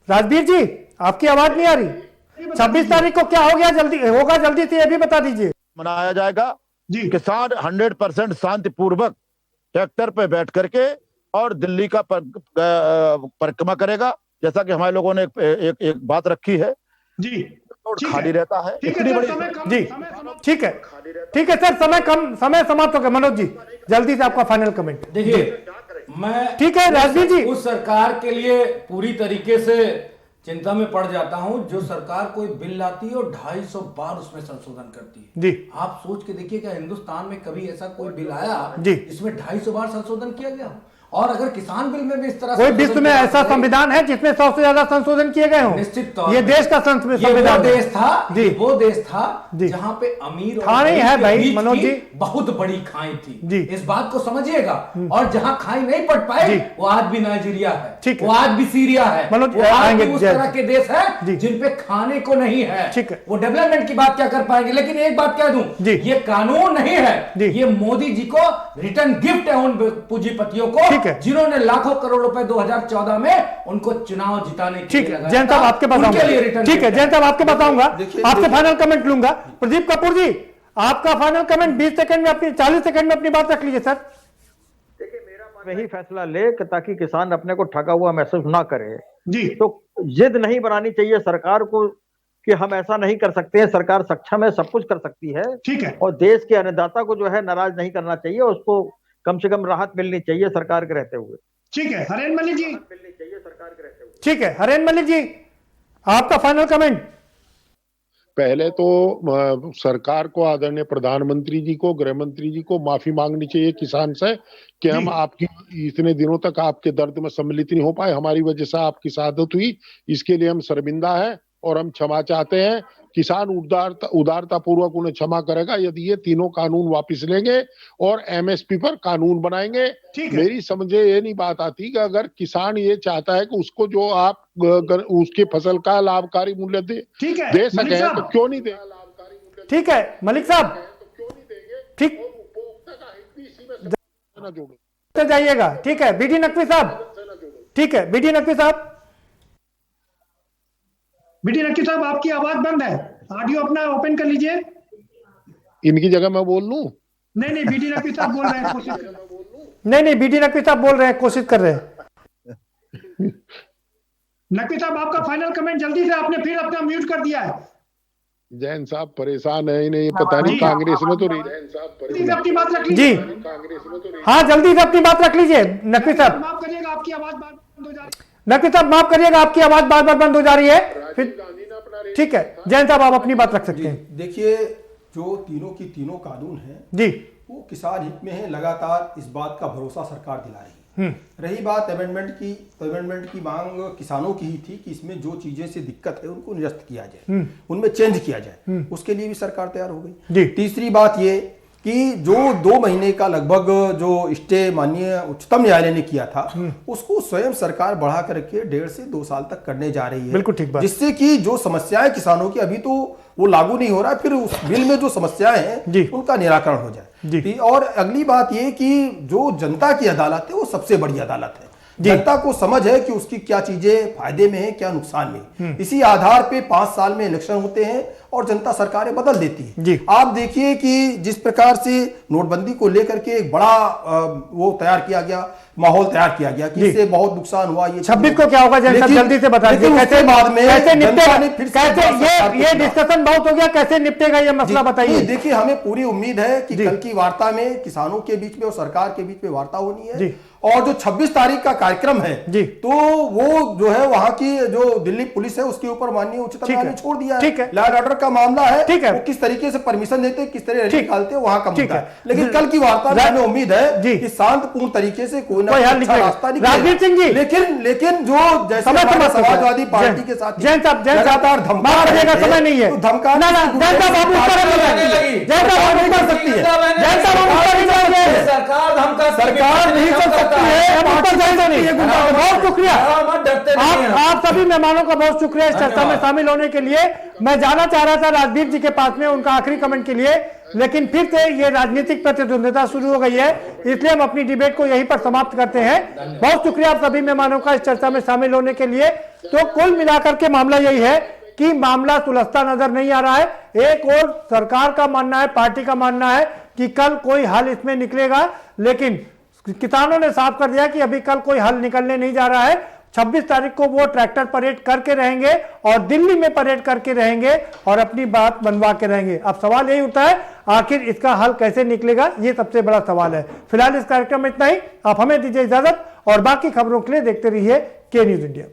Speaker 2: राजवीर जी आपकी आवाज नहीं आ रही। 26 तारीख को क्या हो गया जल्दी से ये भी बता दीजिए।
Speaker 5: मनाया जाएगा जी। किसान 100% शांतिपूर्वक ट्रैक्टर पे बैठ करके और दिल्ली का परिक्रमा करेगा, जैसा कि हमारे लोगों ने एक बात रखी है जी। खाली रहता है इतनी बड़ी
Speaker 2: जी। ठीक है सर, समय समाप्त हो गया। मनोज जी जल्दी से आपका फाइनल कमेंट।
Speaker 8: देखिए मैं
Speaker 2: ठीक है राजवीर जी,
Speaker 8: उस सरकार के लिए पूरी तरीके से चिंता में पड़ जाता हूं जो सरकार कोई बिल लाती है और 250 बार उसमें संशोधन करती है
Speaker 2: जी।
Speaker 8: आप सोच के देखिए क्या हिंदुस्तान में कभी ऐसा कोई बिल आया
Speaker 2: जी
Speaker 8: जिसमें 250 बार संशोधन किया गया हो? और अगर किसान बिल में भी इस तरह
Speaker 2: कोई विश्व में ऐसा संविधान है जिसमें 100 से ज्यादा संशोधन किए गए हों?
Speaker 8: निश्चित तौर
Speaker 2: ये देश का संविधान
Speaker 8: देश था
Speaker 2: जी।
Speaker 8: वो देश था जहां पे अमीर
Speaker 2: था नहीं है भाई मनोज जी,
Speaker 8: बहुत बड़ी खाई थी
Speaker 2: जी।
Speaker 8: इस बात को समझिएगा। और जहां खाई नहीं पड़ पाई वो आज भी नाइजीरिया है, वो आज भी सीरिया है,
Speaker 2: मनोज
Speaker 8: वो आज भी उस तरह के देश है जिन पे खाने को नहीं है। वो डेवलपमेंट की बात क्या कर पाएंगे? लेकिन एक बात कह दूं, ये कानून नहीं है, ये मोदी जी को रिटर्न गिफ्ट है उन पूंजीपतियों को जिन्होंने लाखों करोड़ रुपए 2014 में उनको चुनाव जिताने के लिए लगाया।
Speaker 2: जैन साहब आपके पास आऊंगा। ठीक है जैन साहब आपके पास आऊंगा, आपसे फाइनल कमेंट लूंगा। प्रदीप कपूर जी आपका फाइनल कमेंट 20 सेकंड में अपनी 40 सेकंड में अपनी बात रख लीजिए सर।
Speaker 7: देखिए मेरा वही फैसला ले कि ताकि किसान अपने को ठगा हुआ महसूस ना करे
Speaker 2: जी।
Speaker 7: तो जिद नहीं बनानी चाहिए सरकार को कि हम ऐसा नहीं कर सकते हैं। सरकार सक्षम है, सब कुछ कर सकती है,
Speaker 2: ठीक है।
Speaker 7: और देश के अन्नदाता को जो है नाराज नहीं करना चाहिए, उसको कम से कम राहत मिलनी चाहिए सरकार के रहते हुए।
Speaker 2: ठीक है हरेन मलिक जी,
Speaker 7: मिलनी चाहिए सरकार के रहते हुए।
Speaker 2: ठीक है हरेन मलिक जी आपका फाइनल कमेंट।
Speaker 6: पहले तो सरकार को, आदरणीय प्रधानमंत्री जी को, गृह मंत्री जी को माफी मांगनी चाहिए किसान से कि हम आपकी इतने दिनों तक आपके दर्द में सम्मिलित नहीं हो पाए, हमारी वजह से आपकी शहादत हुई, इसके लिए हम शर्मिंदा हैं और हम क्षमा चाहते हैं। किसान उदारता पूर्वक उन्हें क्षमा करेगा यदि ये तीनों कानून वापस लेंगे और एमएसपी पर कानून बनाएंगे। मेरी समझे ये नहीं बात आती कि अगर किसान ये चाहता है कि उसको जो आप उसकी फसल का लाभकारी मूल्य दे सके तो क्यों नहीं दे?
Speaker 2: ठीक है मलिक साहब, ठीक जाइएगा। ठीक है बीडी नकवी साहब, ठीक है बीडी नकवी साहब। बीडी नकवी साहब आपकी आवाज बंद है, ऑडियो अपना ओपन कर लीजिए।
Speaker 6: इनकी जगह मैं बोल लूं?
Speaker 2: नहीं बीडी नकवी साहब बोल रहे हैं, कोशिश नहीं बीडी नकवी साहब बोल रहे हैं, कोशिश कर रहे हैं। नकवी साहब आपका फाइनल कमेंट जल्दी से, आपने फिर अपना म्यूट कर दिया है।
Speaker 6: जैन साहब परेशान है, नहीं पता नहीं कांग्रेस में तो
Speaker 2: अपनी बात रख लीजिए जी। हाँ जल्दी से अपनी बात रख लीजिए नकवी साहब। माफ करिएगा आपकी आवाज बंद हो जा रही है। नकवी साहब माफ करिएगा आपकी आवाज बार बार बंद हो जा रही है। फिर ठीक है जैन साहब आप अपनी बात रख सकते हैं।
Speaker 4: देखिए जो तीनों कानून हैं
Speaker 2: जी
Speaker 4: वो किसान हित में है, लगातार इस बात का भरोसा सरकार दिला रही है। रही बात अमेंडमेंट की मांग किसानों की ही थी कि इसमें जो चीजें से दिक्कत है उनको निरस्त किया जाए, उनमें चेंज किया जाए, उसके लिए भी सरकार तैयार हो गई। तीसरी बात ये कि जो 2 महीने का लगभग जो स्टे माननीय उच्चतम न्यायालय ने किया था उसको स्वयं सरकार बढ़ा करके 1.5 से 2 साल तक करने जा रही है।
Speaker 2: बिल्कुल ठीक बात।
Speaker 4: जिससे कि जो समस्याएं किसानों की अभी तो वो लागू नहीं हो रहा है, फिर उस बिल में जो समस्याएं हैं उनका निराकरण हो जाए। और अगली बात ये कि जो जनता की अदालत है वो सबसे बड़ी अदालत है। जनता को समझ है कि उसकी क्या चीजें फायदे में है, क्या नुकसान में। इसी आधार पे 5 साल में इलेक्शन होते हैं और जनता सरकारें बदल देती है। आप देखिए कि जिस प्रकार से नोटबंदी को लेकर के एक बड़ा वो तैयार किया गया, माहौल तैयार किया गया कि इससे बहुत नुकसान हुआ। ये
Speaker 2: 26 को क्या होगा जनता जल्दी से बता दीजिए, कैसे बाद में कैसे निपटेगा, कैसे ये डिस्कशन बहुत हो गया, कैसे निपटेगा ये मसला बताइए।
Speaker 4: देखिए हमें पूरी उम्मीद है कि कल की वार्ता में किसानों के बीच में और सरकार के बीच में वार्ता होनी है और जो 26 तारीख का कार्यक्रम है तो वो जो है वहां की जो दिल्ली पुलिस है उसके ऊपर माननीय उच्चतम न्यायालय ने छोड़ दिया है। लॉ एंड ऑर्डर का मामला है, वो किस तरीके से परमिशन देते हैं, किस तरह निकालते हैं, वहां का मुद्दा है। लेकिन कल की वार्ता में हमें उम्मीद है कि शांतपूर्ण तरीके से कोई ना कोई अच्छा रास्ता निकलेगा। लेकिन जो जैसे समाजवादी पार्टी के साथ लगातार धमका समय नहीं है, धमका सरकार नहीं चल सकती है। बहुत शुक्रिया आप सभी मेहमानों का, बहुत शुक्रिया इस चर्चा में शामिल होने के लिए। मैं जाना चाह रहा था राजदीप जी के पास में उनका आखिरी कमेंट के लिए, लेकिन फिर से ये राजनीतिक प्रतिद्वंदिता शुरू हो गई है, इसलिए हम अपनी डिबेट को यहीं पर समाप्त करते हैं। बहुत शुक्रिया आप सभी मेहमानों का इस चर्चा में शामिल होने के लिए। तो कुल मिलाकर के मामला यही है कि मामला सुलझता नजर नहीं आ रहा है। एक और सरकार का मानना है, पार्टी का मानना है कि कल कोई हल इसमें निकलेगा, लेकिन किसानों ने साफ कर दिया कि अभी कल कोई हल निकलने नहीं जा रहा है। 26 तारीख को वो ट्रैक्टर परेड करके रहेंगे और दिल्ली में परेड करके रहेंगे और अपनी बात बनवा के रहेंगे। अब सवाल यही उठता है आखिर इसका हल कैसे निकलेगा, ये सबसे बड़ा सवाल है। फिलहाल इस कार्यक्रम में इतना ही, आप हमें दीजिए इजाजत और बाकी खबरों के लिए देखते रहिए के न्यूज इंडिया।